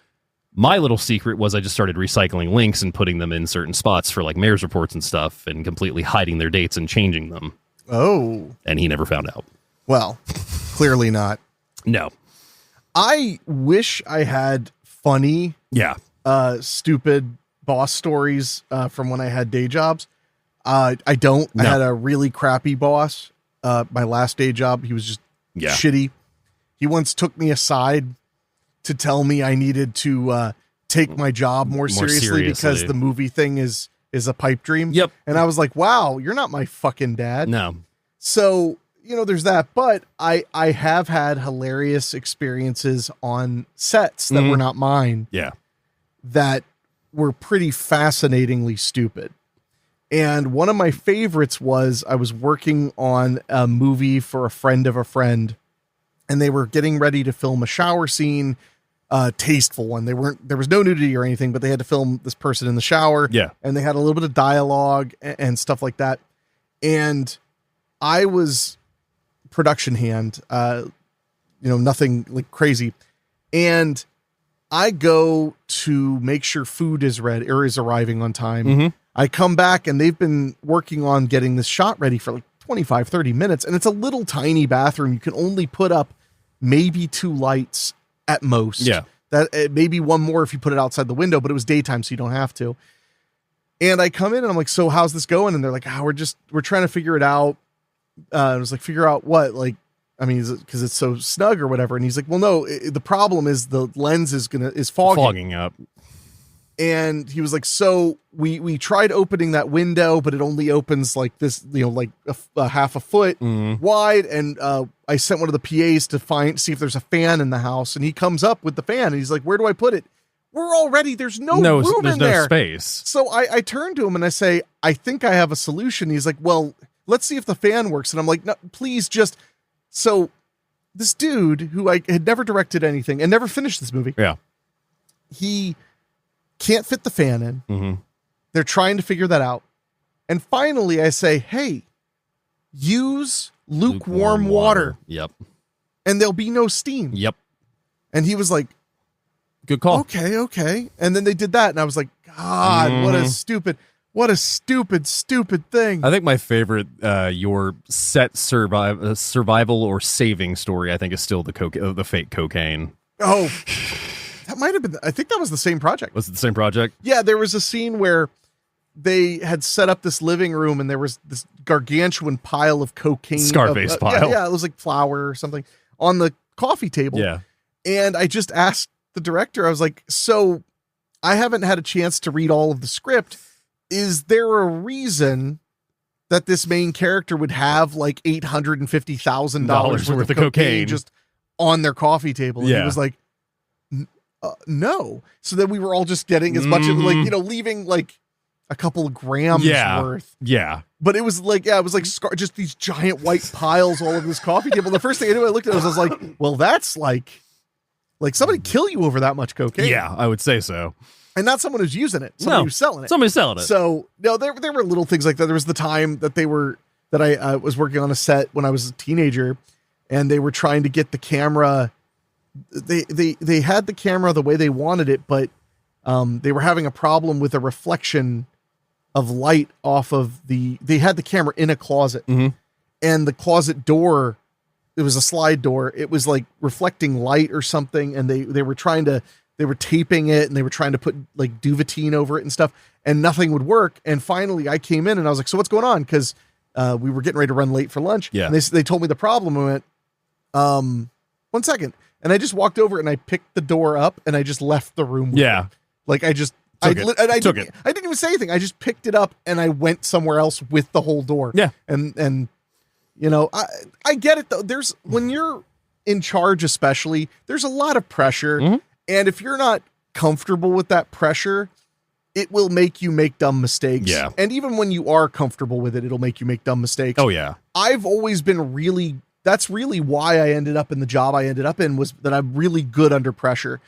my little secret was I just started recycling links and putting them in certain spots for like mayor's reports and stuff and completely hiding their dates and changing them. Oh. And he never found out. Well, clearly not. No. I wish I had funny, stupid boss stories from when I had day jobs. I don't. No. I had a really crappy boss. My last day job, he was just shitty. He once took me aside to tell me I needed to take my job more seriously because the movie thing is a pipe dream. Yep. And I was like, wow, you're not my fucking dad. No. So, there's that. But I have had hilarious experiences on sets that were not mine. Yeah. That were pretty fascinatingly stupid. And one of my favorites was I was working on a movie for a friend of a friend, and they were getting ready to film a shower scene, tasteful one. There was no nudity or anything, but they had to film this person in the shower. Yeah. And they had a little bit of dialogue and stuff like that. And I was production hand, nothing like crazy. And I go to make sure food is ready or is arriving on time. I come back and they've been working on getting this shot ready for like 25, 30 minutes. And it's a little tiny bathroom. You can only put up maybe 2 lights at most. Yeah. That maybe one more if you put it outside the window, but it was daytime, so you don't have to. And I come in and I'm like, so how's this going? And they're like, we're trying to figure it out. I was like, figure out what? Like, I mean, because it's so snug or whatever. And he's like, well, no, the problem is the lens is fogging up. And he was like, so we tried opening that window, but it only opens like this, like a half a foot wide. And I sent one of the PAs to see if there's a fan in the house. And he comes up with the fan and he's like, where do I put it? We're already, there's no room in there. There's no space. So I turn to him and I say, I think I have a solution. He's like, well, let's see if the fan works. And I'm like, no, please just. So this dude who I had never directed anything and never finished this movie. Yeah. He can't fit the fan in. Mm-hmm. They're trying to figure that out. And finally I say, hey, use lukewarm water. Yep. And there'll be no steam. Yep. And he was like, good call. Okay. And then they did that. And I was like, God, what a stupid thing. I think my favorite, your set survival or saving story, I think, is still the fake cocaine. Oh, that might have been, I think that was the same project. Was it the same project? Yeah, there was a scene where they had set up this living room and there was this gargantuan pile of cocaine. Scarface pile. Yeah, it was like flour or something on the coffee table. Yeah. And I just asked the director, I was like, so I haven't had a chance to read all of the script. Is there a reason that this main character would have like $850,000 worth of cocaine just on their coffee table? And he was like, no. So then we were all just getting as much of leaving like a couple of grams worth. Yeah. But it was like, just these giant white piles all over this coffee table. The first thing I knew, I looked at it, I was like, well, that's like somebody kill you over that much cocaine. Yeah, I would say so. And not someone who's using it, somebody who's selling it. Somebody's selling it. So no, there were little things like that. There was the time that I was working on a set when I was a teenager, and they were trying to get the camera. They had the camera the way they wanted it, but they were having a problem with a reflection of light off of they had the camera in a closet, and the closet door, it was a slide door. It was like reflecting light or something. And they were taping it and they were trying to put like Duvetine over it and stuff, and nothing would work. And finally I came in and I was like, so what's going on? Cause we were getting ready to run late for lunch. Yeah. And they told me the problem. I went, 1 second. And I just walked over and I picked the door up and I just left the room. Yeah. Like I just, I didn't even say anything. I just picked it up and I went somewhere else with the whole door. Yeah. And I get it though. When you're in charge, especially, there's a lot of pressure. And if you're not comfortable with that pressure, it will make you make dumb mistakes. Yeah. And even when you are comfortable with it, it'll make you make dumb mistakes. Oh yeah. I've always been that's really why I ended up in the job I ended up in, was that I'm really good under pressure.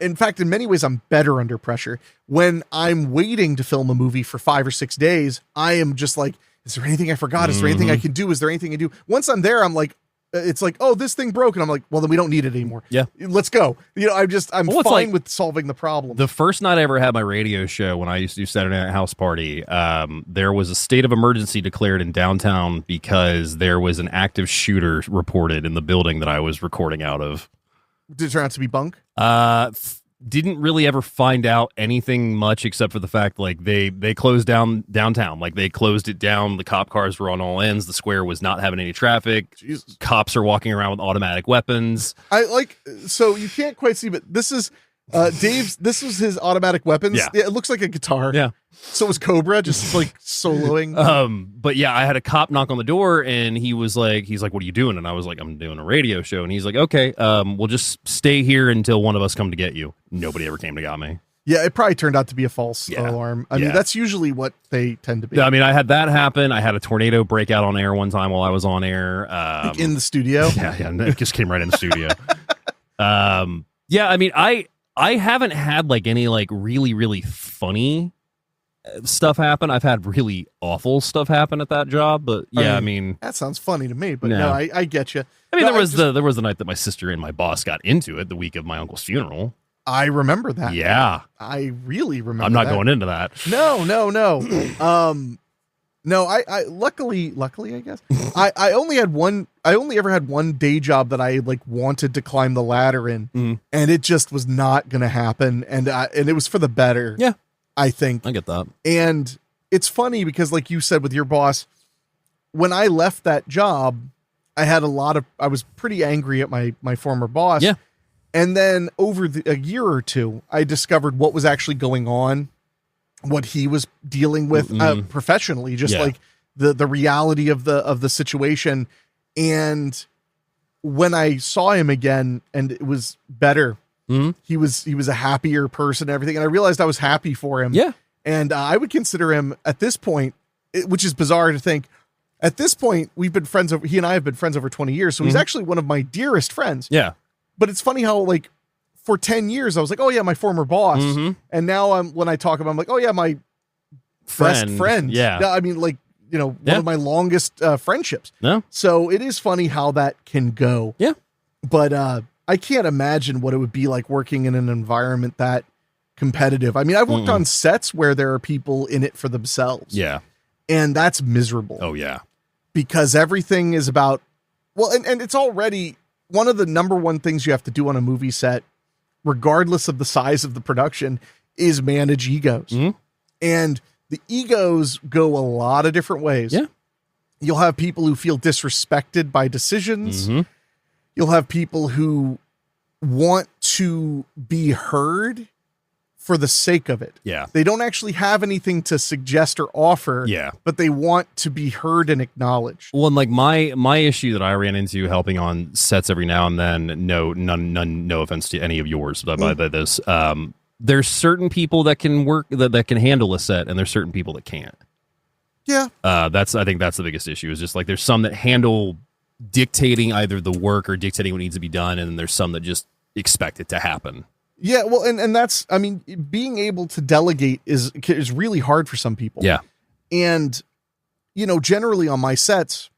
In fact, in many ways, I'm better under pressure. When I'm waiting to film a movie for 5 or 6 days, I am just like, is there anything I forgot? Is there anything I can do? Is there anything I do? Once I'm there, I'm like, it's like, oh, this thing broke. And I'm like, well, then we don't need it anymore. Yeah. Let's go. I'm fine with solving the problem. The first night I ever had my radio show, when I used to do Saturday Night House Party, there was a state of emergency declared in downtown because there was an active shooter reported in the building that I was recording out of. Did it turn out to be bunk? Didn't really ever find out anything much except for the fact like they closed down downtown. Like they closed it down. The cop cars were on all ends. The square was not having any traffic. Jesus. Cops are walking around with automatic weapons. So you can't quite see, but this is Dave's. This was his automatic weapons. Yeah. It looks like a guitar. Yeah. So was Cobra just like soloing. But yeah, I had a cop knock on the door and he's like, what are you doing? And I was like, I'm doing a radio show. And he's like, okay, we'll just stay here until one of us come to get you. Nobody ever came to get me. Yeah, it probably turned out to be a false alarm. I mean, that's usually what they tend to be. I mean, I had that happen. I had a tornado break out on air one time while I was on air. Like in the studio? Yeah, it just came right in the studio. Yeah, I mean, I haven't had like any like really, really funny stuff happen. I've had really awful stuff happen at that job, but yeah, I mean that sounds funny to me, but no, I get you. I mean, there was the night that my sister and my boss got into it the week of my uncle's funeral. I remember that. Yeah. I really remember I'm not going into that. No. No, I luckily, I guess I only ever had one day job that I like wanted to climb the ladder in, and it just was not going to happen. And it was for the better. Yeah. I think I get that. And it's funny because like you said with your boss, when I left that job, I was pretty angry at my former boss. Yeah. And then over a year or two, I discovered what was actually going on, what he was dealing with professionally, just like the reality of the situation. And when I saw him again and it was better, he was a happier person and everything. And I realized I was happy for him. Yeah. And I would consider him at this point, which is bizarre to think, at this point, he and I have been friends over 20 years. So he's actually one of my dearest friends. Yeah. But it's funny how like for 10 years, I was like, oh yeah, my former boss. And now when I talk about him, I'm like, oh yeah, my best friend. Yeah. I mean, like, one of my longest friendships. No. So it is funny how that can go. Yeah. But I can't imagine what it would be like working in an environment that competitive. I mean, I've worked on sets where there are people in it for themselves. Yeah. And that's miserable. Oh yeah. Because everything is about, and it's already one of the number one things you have to do on a movie set, regardless of the size of the production, is manage egos. And the egos go a lot of different ways. Yeah. You'll have people who feel disrespected by decisions. You'll have people who want to be heard for the sake of it. Yeah. They don't actually have anything to suggest or offer. Yeah. But they want to be heard and acknowledged. Well, and like my issue that I ran into helping on sets every now and then, no offense to any of yours by this, there's certain people that can work that can handle a set, and there's certain people that can't. Yeah. I think that's the biggest issue, is just like there's some that handle dictating either the work or dictating what needs to be done, and then there's some that just expect it to happen. Yeah, well, and that's, I mean, being able to delegate is really hard for some people. Yeah. And, generally on my sets,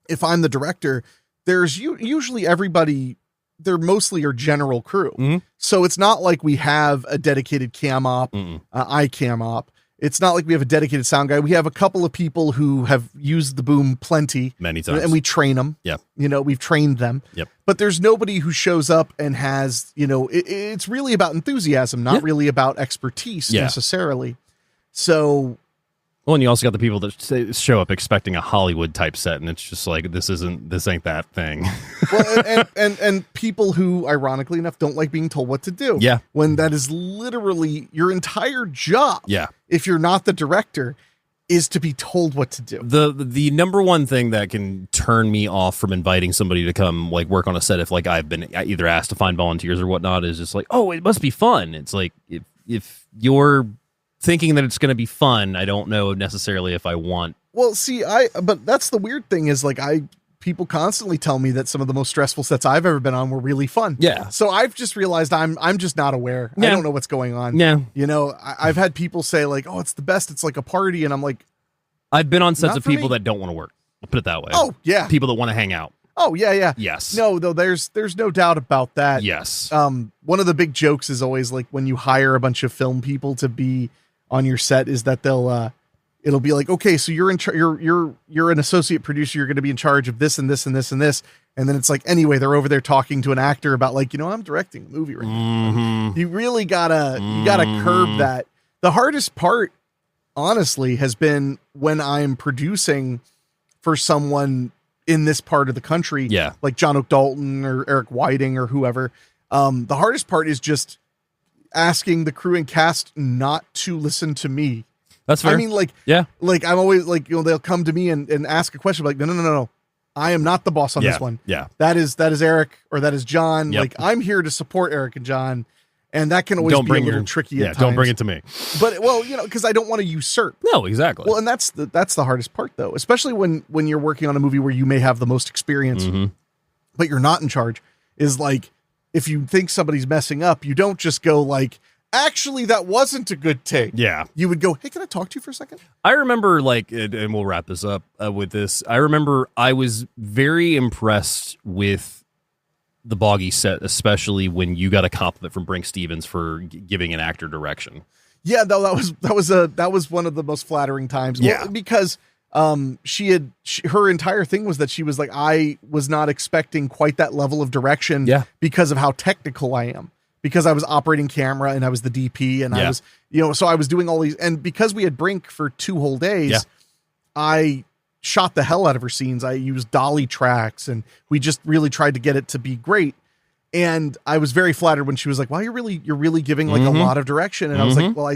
if I'm the director, there's usually everybody, they're mostly our general crew. So it's not like we have a dedicated cam op, eye cam op. It's not like we have a dedicated sound guy. We have a couple of people who have used the boom plenty. Many times. And we train them. Yeah. We've trained them. Yep. But there's nobody who shows up and has, it's really about enthusiasm, not really about expertise necessarily. So. Well, and you also got the people that show up expecting a Hollywood type set, and it's just like, this ain't that thing. Well, and people who, ironically enough, don't like being told what to do. Yeah. When that is literally your entire job. Yeah. If you're not the director, is to be told what to do. The number one thing that can turn me off from inviting somebody to come like work on a set, if like I've been either asked to find volunteers or whatnot, is just like, oh, it must be fun. It's like, if you're thinking that it's going to be fun, I don't know necessarily if I want. Well, see, but that's the weird thing is like people constantly tell me that some of the most stressful sets I've ever been on were really fun. Yeah. So I've just realized I'm just not aware. Yeah. I don't know what's going on. Yeah. I've had people say like, oh, it's the best. It's like a party. And I'm like, I've been on sets of people that don't want to work. I'll put it that way. Oh yeah. People that want to hang out. Oh yeah. Yes. No, though there's no doubt about that. Yes. One of the big jokes is always like when you hire a bunch of film people to be on your set is that it'll be like, okay, so you're an associate producer. You're going to be in charge of this and this and this and this. And then it's like, anyway, they're over there talking to an actor about like, I'm directing a movie right now. You really gotta curb that. The hardest part, honestly, has been when I'm producing for someone in this part of the country, like John Oak Dalton or Eric Whiting or whoever. The hardest part is just asking the crew and cast not to listen to me. That's fair. I mean, like I'm always like, they'll come to me and ask a question like, no. I am not the boss on this one. Yeah. That is Eric or that is John. Yep. Like I'm here to support Eric and John. And that can always be a little tricky at times. Don't bring it to me. But because I don't want to usurp. No, exactly. Well, and that's the hardest part though, especially when you're working on a movie where you may have the most experience, but you're not in charge, is like, if you think somebody's messing up, you don't just go like, actually, that wasn't a good take. Yeah. You would go, hey, can I talk to you for a second? I remember and we'll wrap this up with this. I remember I was very impressed with the Boggy set, especially when you got a compliment from Brink Stevens for giving an actor direction. Yeah, no, that was one of the most flattering times. Yeah. Well, because Her entire thing was that she was like, I was not expecting quite that level of direction because of how technical I am, because I was operating camera and I was the DP and I was, so I was doing all these, and because we had Brink for 2 whole days, I shot the hell out of her scenes. I used dolly tracks and we just really tried to get it to be great. And I was very flattered when she was like, wow, you're really giving like a lot of direction. And I was like, well,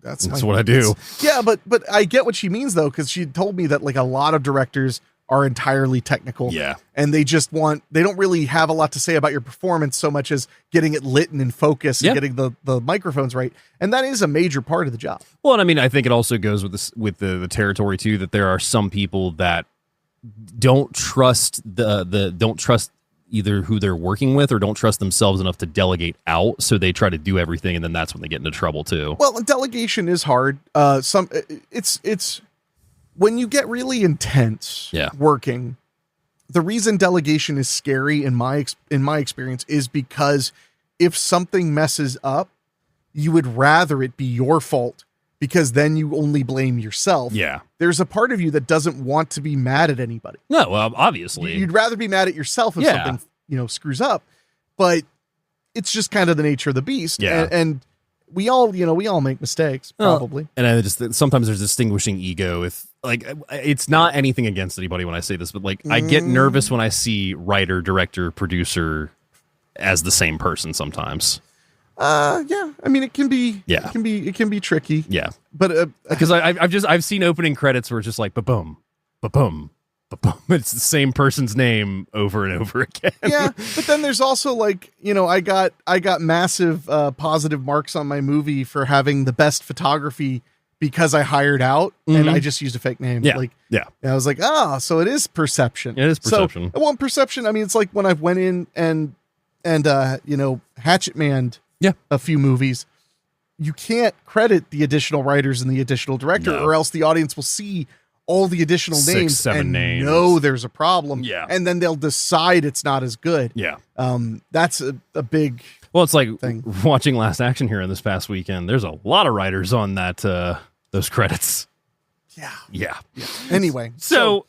that's what I do. Yeah. But I get what she means though. Cause she told me that like a lot of directors are entirely technical. Yeah. And they don't really have a lot to say about your performance so much as getting it lit and in focus and getting the microphones right. And that is a major part of the job. Well, and I mean, I think it also goes with the territory too, that there are some people that don't trust don't trust either who they're working with or don't trust themselves enough to delegate out. So they try to do everything. And then that's when they get into trouble too. Well, delegation is hard. It's when you get really intense working, the reason delegation is scary in my experience is because if something messes up, you would rather it be your fault because then you only blame yourself. Yeah. There's a part of you that doesn't want to be mad at anybody. No, well, obviously. You'd rather be mad at yourself if something, screws up, but it's just kind of the nature of the beast. Yeah. And we all make mistakes probably. And I just, sometimes there's distinguishing ego. If like, it's not anything against anybody when I say this, but like I get nervous when I see writer, director, producer as the same person sometimes. Yeah. I mean, it can be tricky. Yeah. But because I've seen opening credits where it's just like ba-boom, ba-boom, ba-boom. It's the same person's name over and over again. Yeah. But then there's also like, I got massive positive marks on my movie for having the best photography because I hired out and I just used a fake name. Yeah. And I was like, so it is perception. It is perception. So, well, perception. I mean, it's like when I went in and Hatchet Manned a few movies, you can't credit the additional writers and the additional director or else the audience will see all the additional 6, names 7 and names. know there's a problem. Yeah. And then they'll decide it's not as good. Yeah. That's a big Well, it's like thing. Watching Last Action Hero this past weekend. There's a lot of writers on that those credits. Yeah. Anyway. So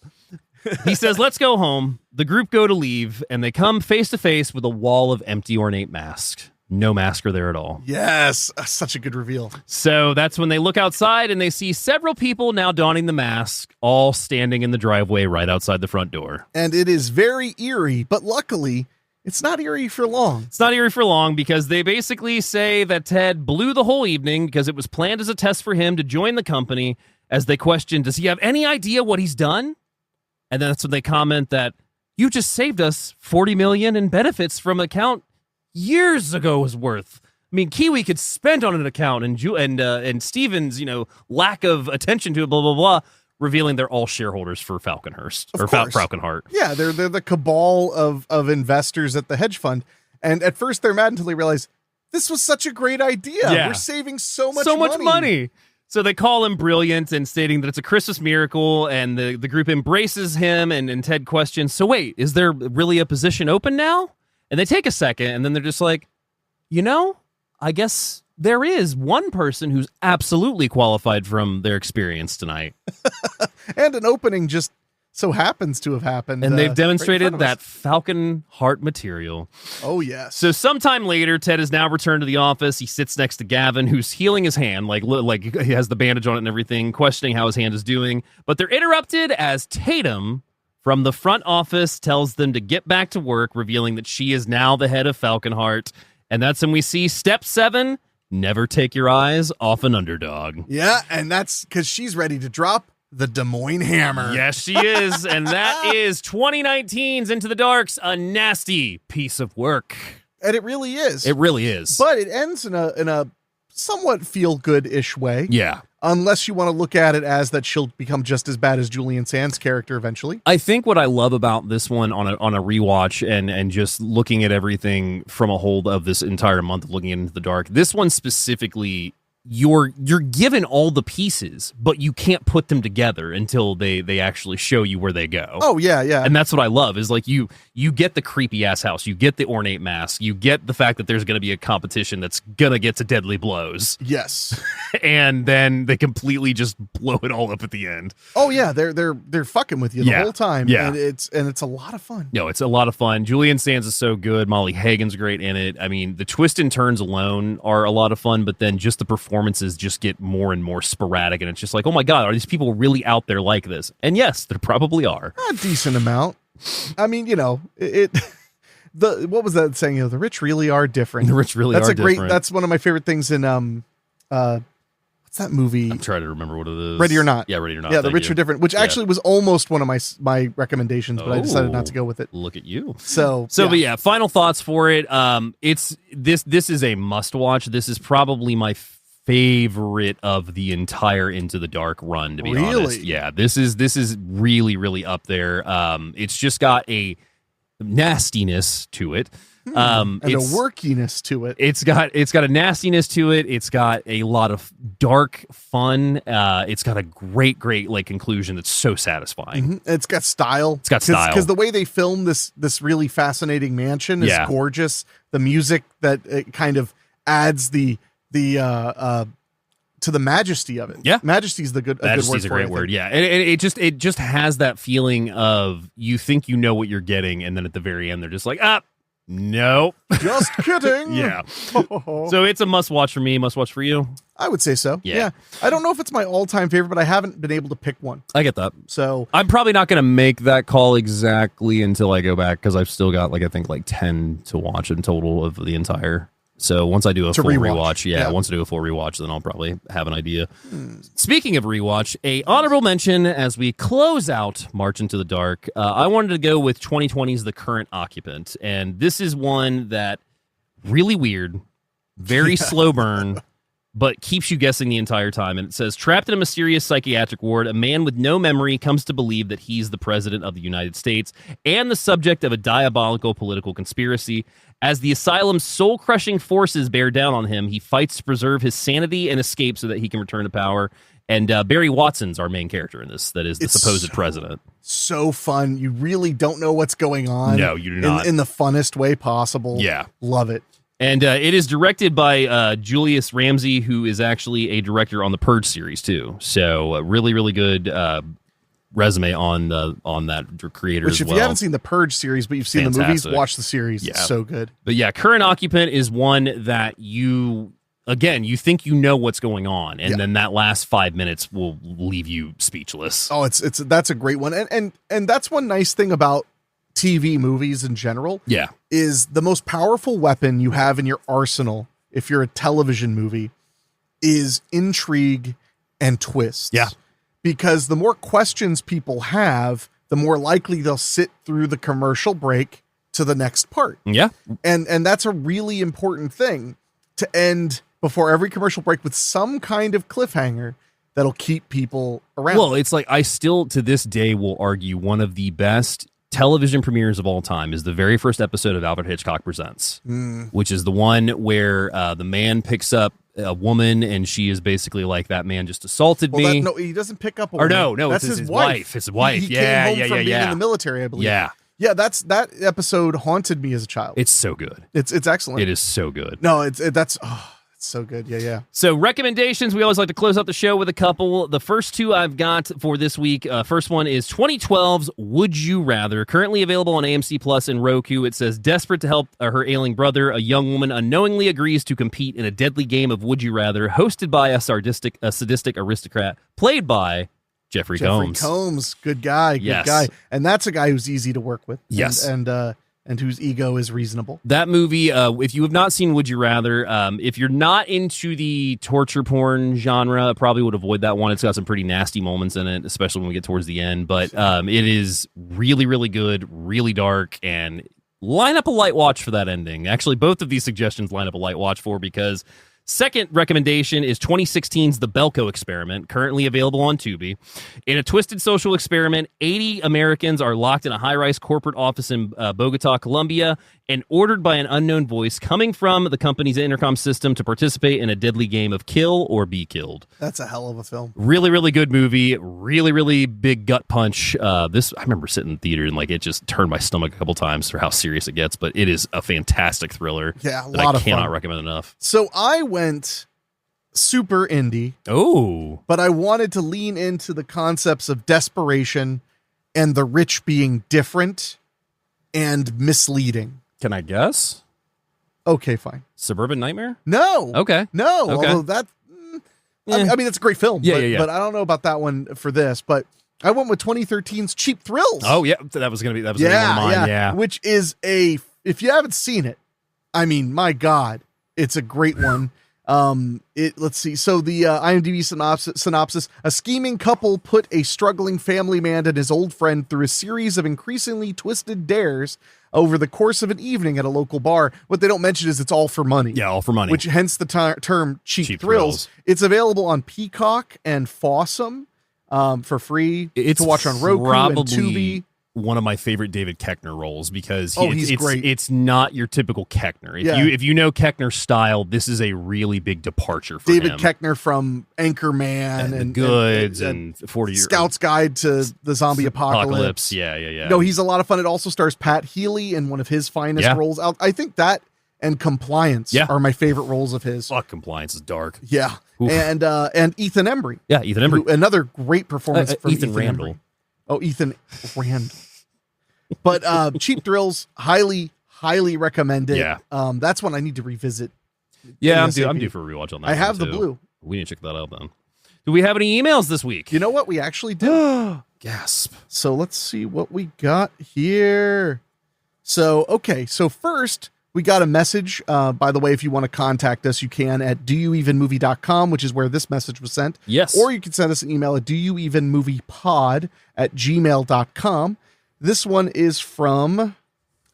he says, let's go home. The group go to leave, and they come face to face with a wall of empty, ornate masks. No masker there at all. Yes. Such a good reveal. So that's when they look outside, and they see several people now donning the mask, all standing in the driveway right outside the front door. And it is very eerie, but luckily, it's not eerie for long. It's not eerie for long because they basically say that Ted blew the whole evening because it was planned as a test for him to join the company. As they question, does he have any idea what he's done? And then that's when they comment that you just saved us $40 million in benefits from an account years ago was worth. I mean, Kiwi could spend on an account, and Steven's lack of attention to it, blah blah blah, revealing they're all shareholders for Falconhurst or Falconheart. Yeah, they're the cabal of investors at the hedge fund, and at first they're mad until they realize this was such a great idea. Yeah. We're saving so much money. So they call him brilliant and stating that it's a Christmas miracle, and the group embraces him, and Ted questions, so wait, is there really a position open now? And they take a second, and then they're just like, I guess there is one person who's absolutely qualified from their experience tonight. And an opening just so happens to have happened. And they've demonstrated that Falcon Heart material. Oh, yes. So sometime later, Ted has now returned to the office. He sits next to Gavin, who's healing his hand, like he has the bandage on it and everything, questioning how his hand is doing. But they're interrupted as Tatum from the front office tells them to get back to work, revealing that she is now the head of Falconheart. And that's when we see step 7, never take your eyes off an underdog. Yeah, and that's because she's ready to drop the Des Moines Hammer. Yes, she is. And that is 2019's Into the Darks, a nasty piece of work. And it really is. It really is. But it ends in a somewhat feel-good-ish way. Yeah. Unless you want to look at it as that she'll become just as bad as Julian Sands' character eventually. I think what I love about this one on a rewatch and just looking at everything from a whole of this entire month of looking into the dark, this one specifically you're given all the pieces, but you can't put them together until they actually show you where they go. Oh yeah, yeah. And that's what I love is like you get the creepy ass house, you get the ornate mask, you get the fact that there's going to be a competition that's gonna get to deadly blows. Yes. And then they completely just blow it all up at the end. Oh yeah, they're fucking with you the whole time. Yeah. And it's a lot of fun. No, it's a lot of fun. Julian Sands is so good. Molly Hagan's great in it. I mean, the twists and turns alone are a lot of fun, but then just the performances just get more and more sporadic, and it's just like, oh my God, are these people really out there like this? And yes, there probably are. A decent amount. I mean, what was that saying? The rich really are different. The rich really are different. That's one of my favorite things in what's that movie? I'm trying to remember what it is. Ready or Not. Yeah, Ready or Not. Yeah, the rich are different, which actually was almost one of my recommendations, but I decided not to go with it. Look at you. But yeah, final thoughts for it. This is a must watch. This is probably my favorite of the entire Into the Dark run, to be honest. Yeah, this is really, really up there. It's just got a nastiness to it. And a workiness to it. It's got a nastiness to it. It's got a lot of dark fun. It's got a great like conclusion that's so satisfying. Mm-hmm. It's got style. It's got style because the way they film this really fascinating mansion is gorgeous. The music that it kind of adds the to the majesty of it. Yeah, majesty is a great word. Yeah, and it just has that feeling of you think you know what you're getting, and then at the very end they're just like, nope. Just kidding. Yeah. So it's a must watch for me. Must watch for you. I would say so. Yeah. I don't know if it's my all-time favorite, but I haven't been able to pick one. I get that. So I'm probably not going to make that call exactly until I go back, because I've still got 10 to watch in total of the entire. So once I do a full rewatch, once I do a full rewatch, then I'll probably have an idea. Speaking of rewatch, a honorable mention as we close out March into the Dark. I wanted to go with 2020's The Current Occupant, and this is one that really weird, very slow burn, but keeps you guessing the entire time. And it says, trapped in a mysterious psychiatric ward, a man with no memory comes to believe that he's the president of the United States and the subject of a diabolical political conspiracy. As the asylum's soul-crushing forces bear down on him, he fights to preserve his sanity and escape so that he can return to power. And Barry Watson's our main character in this, that is the supposed president. So fun. You really don't know what's going on. No, you do not. In the funnest way possible. Yeah. Love it. And it is directed by Julius Ramsey, who is actually a director on the Purge series, too. So really, really good resume on that creator as well. Which, if you haven't seen the Purge series, but you've seen the movies, watch the series. Yeah. It's so good. But yeah, Current Occupant is one that you think you know what's going on, and then that last 5 minutes will leave you speechless. Oh, that's a great one. And that's one nice thing about TV movies in general. Yeah. Is the most powerful weapon you have in your arsenal, if you're a television movie, is intrigue and twists. Yeah. Because the more questions people have, the more likely they'll sit through the commercial break to the next part. Yeah. And that's a really important thing, to end before every commercial break with some kind of cliffhanger that'll keep people around. Well, it's like, I still to this day will argue one of the best television premieres of all time is the very first episode of Alfred Hitchcock Presents, which is the one where the man picks up a woman, and she is basically like, that man just assaulted me. No, he doesn't pick up a woman. Or no, that's it's his wife. It's his wife. He came home from being in the military, I believe. Yeah. Yeah, that episode haunted me as a child. It's so good. It's excellent. It is so good. No, it's so good. Yeah. So recommendations, we always like to close out the show with a couple. The first two I've got for this week. First one is 2012's Would You Rather, currently available on AMC Plus and Roku. It says, desperate to help her ailing brother, a young woman unknowingly agrees to compete in a deadly game of Would You Rather, hosted by a sadistic aristocrat played by Jeffrey Combs. Good guy. Yes. Guy. And that's a guy who's easy to work with. Yes. And whose ego is reasonable. That movie, if you have not seen Would You Rather, if you're not into the torture porn genre, probably would avoid that one. It's got some pretty nasty moments in it, especially when we get towards the end. But it is really, really good, really dark, and line up a light watch for that ending. Actually, both of these suggestions line up a light watch for, because Second recommendation is 2016's The Belko Experiment, currently available on Tubi. In a twisted social experiment, 80 Americans are locked in a high-rise corporate office in Bogota, Colombia, and ordered by an unknown voice coming from the company's intercom system to participate in a deadly game of kill or be killed. That's a hell of a film. Really, really good movie. Really, really big gut punch. I remember sitting in the theater and it just turned my stomach a couple times for how serious it gets, but it is a fantastic thriller. Yeah, that I cannot recommend enough. So I went super indie. Oh. But I wanted to lean into the concepts of desperation and the rich being different and misleading. Can I guess? Okay, fine. Suburban Nightmare? No. Okay. No. Okay. Although that, I mean, it's a great film. Yeah, but I don't know about that one for this. But I went with 2013's Cheap Thrills. Oh yeah, that was gonna be one of mine. Yeah. Which is if you haven't seen it, I mean, my God, it's a great one. Let's see. So the IMDb synopsis: a scheming couple put a struggling family man and his old friend through a series of increasingly twisted dares over the course of an evening at a local bar. What they don't mention is it's all for money. Yeah, all for money. Which hence the term Cheap Thrills. It's available on Peacock and Fawsome for free to watch on Roku and Tubi. One of my favorite David Koechner roles because he's great. It's not your typical Koechner. If you know Koechner's style, this is a really big departure for David him. Koechner from Anchorman and Goods and 40 Year Scout's Guide to the Zombie Apocalypse. Yeah. No, he's a lot of fun. It also stars Pat Healy in one of his finest roles out. I think that and Compliance are my favorite roles of his. Fuck, Compliance is dark. Yeah. Oof. And Ethan Embry. Yeah, Ethan Embry. Another great performance from Ethan Randall. Embry. Oh, Ethan Randall. But Cheap Thrills, highly recommended. Yeah. That's one I need to revisit. Yeah, I'm due for a rewatch on that. I have too. the blue. We need to check that out then. Do we have any emails this week? You know what? We actually do. Gasp. So let's see what we got here. So, okay. So first, we got a message. By the way, if you want to contact us, you can at doyouevenmovie.com, which is where this message was sent. Yes. Or you can send us an email at doyouevenmoviepod@gmail.com. This one is from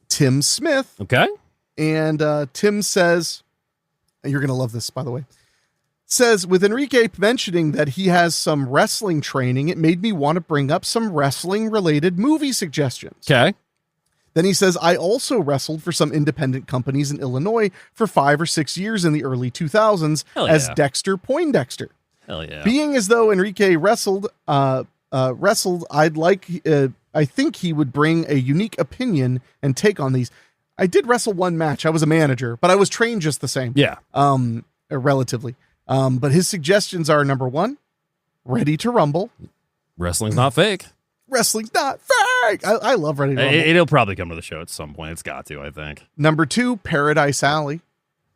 Tim Smith. Okay. And Tim says, you're going to love this, by the way. Says, with Henrique mentioning that he has some wrestling training, it made me want to bring up some wrestling-related movie suggestions. Okay. Then he says, I also wrestled for some independent companies in Illinois for 5 or 6 years in the early 2000s as Dexter Poindexter. Hell yeah. Being as though Henrique wrestled, I think he would bring a unique opinion and take on these. I did wrestle one match. I was a manager, but I was trained just the same. Yeah. Relatively. But his suggestions are: number 1, Ready to Rumble. Wrestling's not fake. Wrestling's not fake. I love Ready to Rumble. It'll probably come to the show at some point. It's got to, I think. Number 2, Paradise Alley.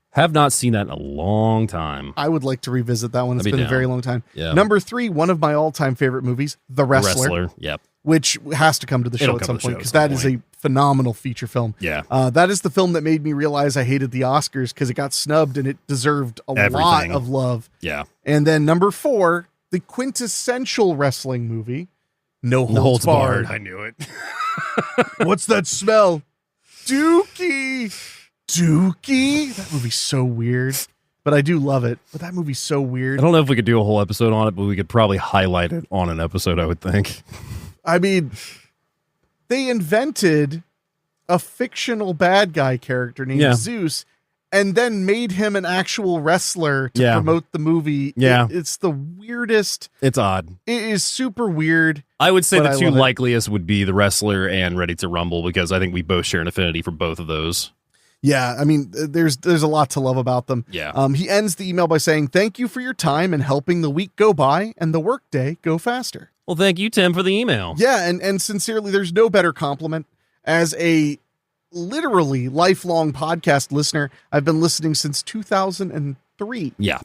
Have not seen that in a long time. I would like to revisit that one. It's been a very long time. Yeah. Number 3, one of my all-time favorite movies, The Wrestler. Yep. Which has to come to the show at some point because that is a phenomenal feature film. Yeah. That is the film that made me realize I hated the Oscars because it got snubbed and it deserved a lot of love. Yeah. And then number 4, the quintessential wrestling movie, No Holds Barred. I knew it. What's that smell? Dookie. That movie's so weird. But I do love it. But that movie's so weird. I don't know if we could do a whole episode on it, but we could probably highlight it on an episode, I would think. I mean, they invented a fictional bad guy character named Zeus and then made him an actual wrestler to promote the movie. Yeah. It's the weirdest. It's odd. It is super weird. I would say the two likeliest would be The Wrestler and Ready to Rumble because I think we both share an affinity for both of those. Yeah, I mean, there's a lot to love about them. Yeah. He ends the email by saying, thank you for your time and helping the week go by and the workday go faster. Well, thank you, Tim, for the email. Yeah, and sincerely, there's no better compliment. As a literally lifelong podcast listener, I've been listening since 2003. Yeah.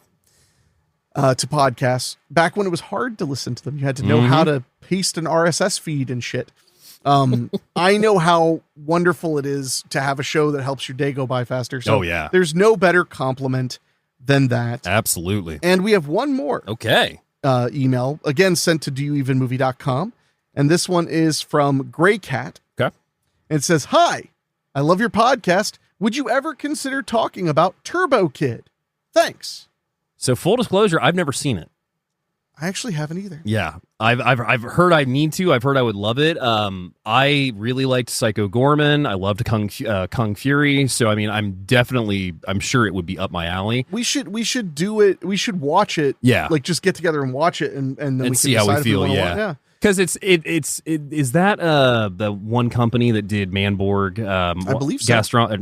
To podcasts. Back when it was hard to listen to them. You had to know how to paste an RSS feed and shit. I know how wonderful it is to have a show that helps your day go by faster. So there's no better compliment than that. Absolutely. And we have one more. Okay. Email, again, sent to doyouevenmovie.com. And this one is from Gray Cat. Okay. And it says, hi, I love your podcast. Would you ever consider talking about Turbo Kid? Thanks. So full disclosure, I've never seen it. I actually haven't either. Yeah, I've heard I need to. I've heard I would love it. I really liked Psycho Gorman. I loved Kung Fury. So I mean, I'm sure it would be up my alley. We should do it. We should watch it. Yeah, like just get together and watch it, and then we can see how we feel. Yeah. Because is that the one company that did Manborg? I believe so. Astron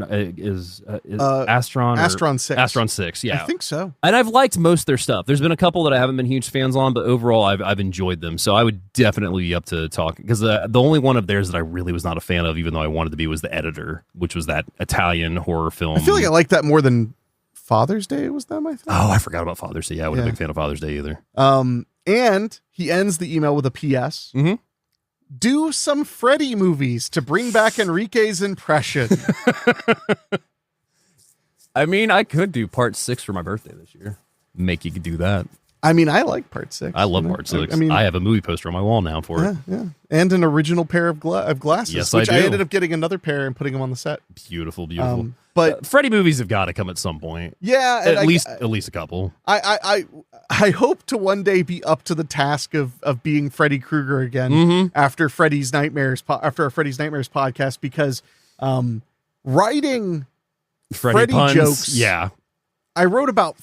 6. Astron 6, yeah. I think so. And I've liked most of their stuff. There's been a couple that I haven't been huge fans on, but overall I've enjoyed them. So I would definitely be up to talking. Because the only one of theirs that I really was not a fan of, even though I wanted to be, was The Editor, which was that Italian horror film. I feel like I like that more than Father's Day. Was them, I think? Oh, I forgot about Father's Day. Yeah, I wasn't a big fan of Father's Day either. And he ends the email with a PS. Mm-hmm. Do some Freddy movies to bring back Enrique's impression. I mean, I could do part 6 for my birthday this year. Make you could do that. I mean, I like part 6. I love part 6. I mean, I have a movie poster on my wall now for it. Yeah. And an original pair of glasses. Yes, which I do. I ended up getting another pair and putting them on the set. Beautiful. But Freddy movies have got to come at some point. Yeah, and at least a couple. I hope to one day be up to the task of being Freddy Krueger again after Freddy's Nightmares podcast, because writing Freddy puns, jokes. Yeah, I wrote about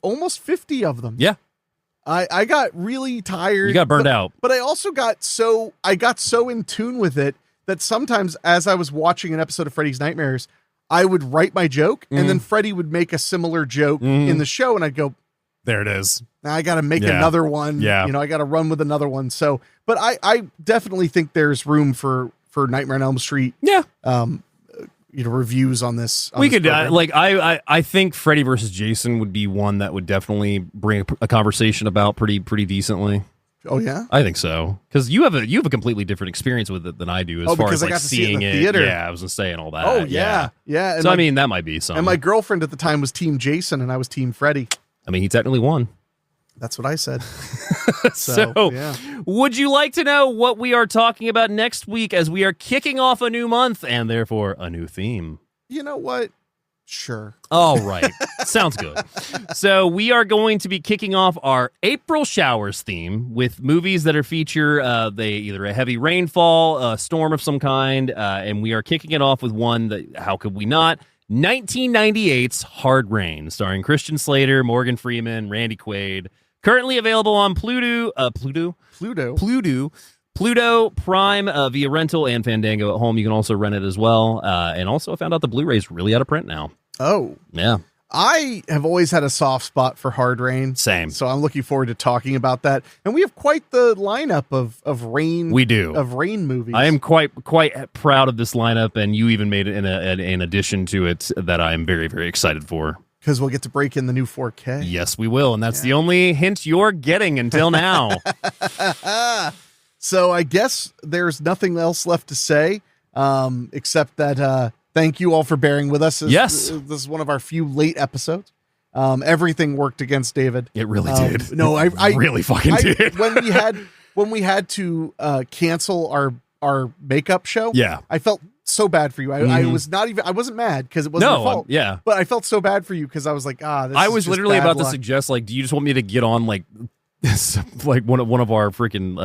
almost 50 of them. Yeah. I got really tired. You got burned out. But I also got so in tune with it that sometimes as I was watching an episode of Freddy's Nightmares, I would write my joke and then Freddy would make a similar joke in the show, and I'd go, there it is. Now I got to make another one. Yeah. I got to run with another one. So, but I definitely think there's room for Nightmare on Elm Street. Yeah. Reviews on this. We could I think Freddy versus Jason would be one that would definitely bring a conversation about pretty decently. Oh yeah, I think so, because you have a completely different experience with it than I do as far as I got to seeing see it in the theater. Yeah, I was gonna say and all that. Oh yeah. And so I mean, that might be something. And my girlfriend at the time was Team Jason, and I was Team Freddy. I mean, he technically won. That's what I said. So, would you like to know what we are talking about next week as we are kicking off a new month and therefore a new theme? You know what? Sure. All right. Sounds good. So we are going to be kicking off our April showers theme with movies that are feature they either a heavy rainfall, a storm of some kind, and we are kicking it off with one that, how could we not? 1998's Hard Rain, starring Christian Slater, Morgan Freeman, Randy Quaid. Currently available on Pluto, Prime via rental, and Fandango at home. You can also rent it as well. And also I found out the Blu-ray's really out of print now. Oh. Yeah. I have always had a soft spot for Hard Rain. Same. So I'm looking forward to talking about that. And we have quite the lineup of Rain. We do. Of Rain movies. I am quite proud of this lineup, and you even made it an addition to it that I am very, very excited for. Because we'll get to break in the new 4K. Yes, we will. And that's the only hint you're getting until now. So I guess there's nothing else left to say, except that thank you all for bearing with us. Yes. This is one of our few late episodes. Everything worked against David. It really did. No, I really fucking did. when we had to cancel our makeup show. Yeah. I felt so bad for you. I wasn't mad because it wasn't your fault. Yeah. But I felt so bad for you because I was like, I was literally about to suggest, like, do you just want me to get on like one of our freaking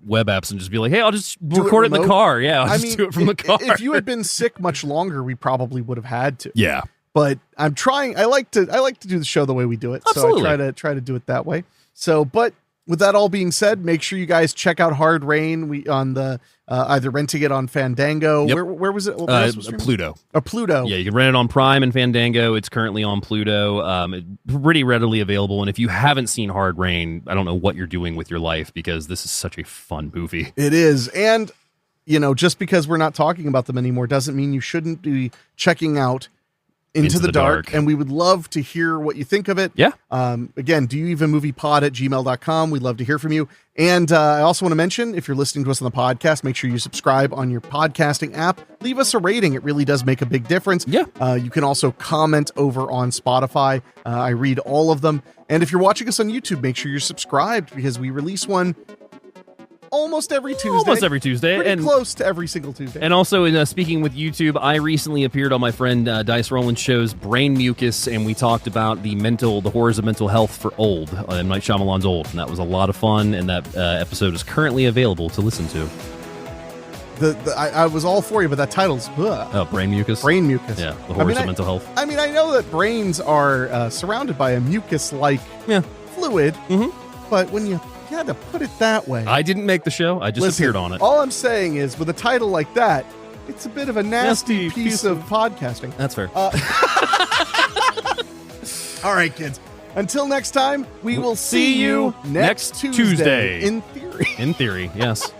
web apps and just be like, hey, I'll just record it in the car. Yeah, I'll just do it from the car. If you had been sick much longer, we probably would have had to. Yeah. But I'm trying. I like to do the show the way we do it. Absolutely. So I try to do it that way. So, but with that all being said, make sure you guys check out Hard Rain. We on the either renting it on Fandango. Yep. Where was it? Pluto. Pluto. Yeah, you can rent it on Prime and Fandango. It's currently on Pluto. It's pretty readily available. And if you haven't seen Hard Rain, I don't know what you're doing with your life, because this is such a fun movie. It is. And, just because we're not talking about them anymore doesn't mean you shouldn't be checking out Into the Dark. And we would love to hear what you think of it. Yeah. Again, doyouevenmoviepod@gmail.com. We'd love to hear from you. And I also want to mention, if you're listening to us on the podcast, make sure you subscribe on your podcasting app. Leave us a rating. It really does make a big difference. Yeah. You can also comment over on Spotify. I read all of them. And if you're watching us on YouTube, make sure you're subscribed, because we release one almost every Tuesday. Almost every Tuesday. Pretty and close to every single Tuesday. And also, in speaking with YouTube, I recently appeared on my friend Dice Roland Show's Brain Mucus, and we talked about the horrors of mental health for Old, M. Night Shyamalan's Old, and that was a lot of fun, and that episode is currently available to listen to. I was all for you, but that title's Brain Mucus. Brain Mucus. Yeah, the horrors of mental health. I mean, I know that brains are surrounded by a mucus-like fluid, but when you had to put it that way, I didn't make the show. I just appeared on it. All I'm saying is, with a title like that, it's a bit of a nasty piece of podcasting. That's fair. All right, kids. Until next time, we will see you next Tuesday. In theory. In theory, yes.